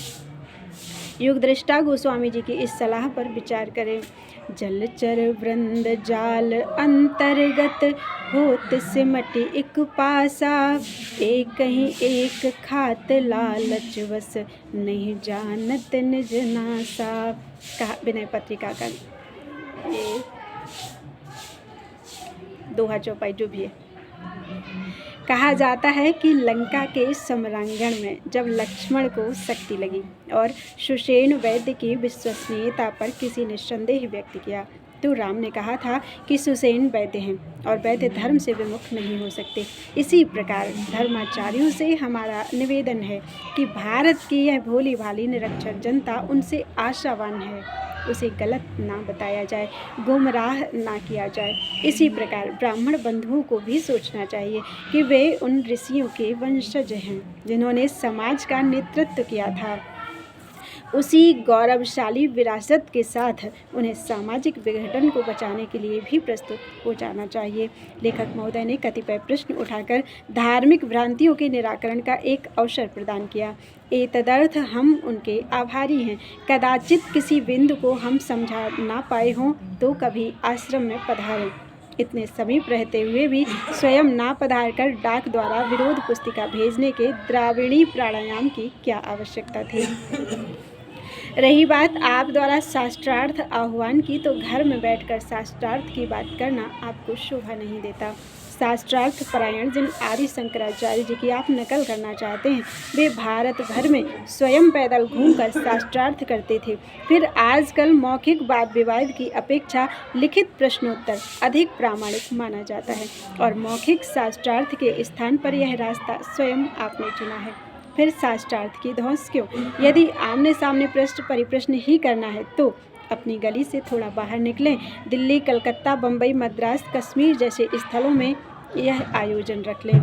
युगदृष्टा गोस्वामी जी की इस सलाह पर विचार करें। जलचर वृंद जाल अंतर्गत होत सिमटि एक पासा, एक ही एक खात लालच वस नहीं जानत निज नासा। कहा विनय पत्रिका का ये दोहा चौपाई जो भी है। कहा जाता है कि लंका के सम्रांगण में जब लक्ष्मण को शक्ति लगी और सुषेण वैद्य की विश्वसनीयता पर किसी ने संदेह व्यक्त किया, तो राम ने कहा था कि सुषेण वैद्य हैं और वैद्य धर्म से विमुख नहीं हो सकते। इसी प्रकार धर्माचार्यों से हमारा निवेदन है कि भारत की यह भोली भाली निरक्षर जनता उनसे आशावान है, उसे गलत ना बताया जाए, गुमराह ना किया जाए। इसी प्रकार ब्राह्मण बंधुओं को भी सोचना चाहिए कि वे उन ऋषियों के वंशज हैं जिन्होंने समाज का नेतृत्व किया था। उसी गौरवशाली विरासत के साथ उन्हें सामाजिक विघटन को बचाने के लिए भी प्रस्तुत हो जाना चाहिए। लेखक महोदय ने कतिपय प्रश्न उठाकर धार्मिक भ्रांतियों के निराकरण का एक अवसर प्रदान किया। एतदर्थ हम उनके आभारी हैं। कदाचित किसी बिंदु को हम समझा ना पाए हों तो कभी आश्रम में पधारें। इतने समीप रहते हुए भी स्वयं ना पधार कर डाक द्वारा विरोध पुस्तिका भेजने के द्राविणी प्राणायाम की क्या आवश्यकता थी। रही बात आप द्वारा शास्त्रार्थ आह्वान की, तो घर में बैठकर शास्त्रार्थ की बात करना आपको शोभा नहीं देता। शास्त्रार्थ परायण जिन आदि शंकराचार्य जी की आप नकल करना चाहते हैं, वे भारत भर में स्वयं पैदल घूमकर शास्त्रार्थ करते थे। फिर आजकल मौखिक वाद विवाद की अपेक्षा लिखित प्रश्नोत्तर अधिक प्रामाणिक माना जाता है और मौखिक शास्त्रार्थ के स्थान पर यह रास्ता स्वयं आपने चुना है। फिर शास्त्रार्थ की धौंस क्यों? यदि आमने सामने प्रश्न परिप्रश्न ही करना है तो अपनी गली से थोड़ा बाहर निकलें। दिल्ली, कलकत्ता, बम्बई, मद्रास, कश्मीर जैसे स्थलों में यह आयोजन रख लें।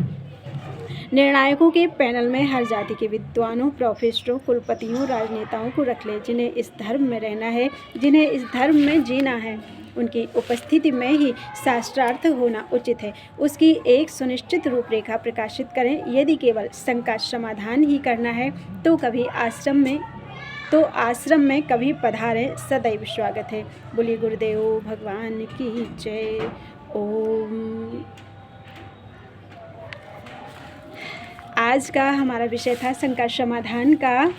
निर्णायकों के पैनल में हर जाति के विद्वानों, प्रोफेसरों, कुलपतियों, राजनेताओं को रख लें जिन्हें इस धर्म में रहना है, जिन्हें इस धर्म में जीना है। उनकी उपस्थिति में ही शास्त्रार्थ होना उचित है। उसकी एक सुनिश्चित रूपरेखा प्रकाशित करें। यदि केवल शंका समाधान ही करना है तो कभी आश्रम में तो आश्रम में कभी पधारे सदैव स्वागत है। बोलिए गुरुदेव भगवान की जय। ओम। आज का हमारा विषय था शंका समाधान का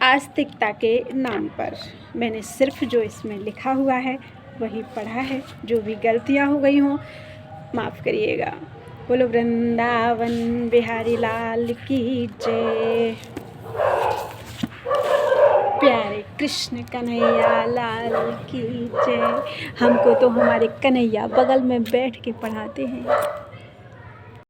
आस्तिकता के नाम पर। मैंने सिर्फ जो इसमें लिखा हुआ है वही पढ़ा है, जो भी गलतियाँ हो गई हों माफ़ करिएगा। बोलो वृंदावन बिहारी लाल की जय। प्यारे कृष्ण कन्हैया लाल की जय। हमको तो हमारे कन्हैया बगल में बैठ के पढ़ाते हैं।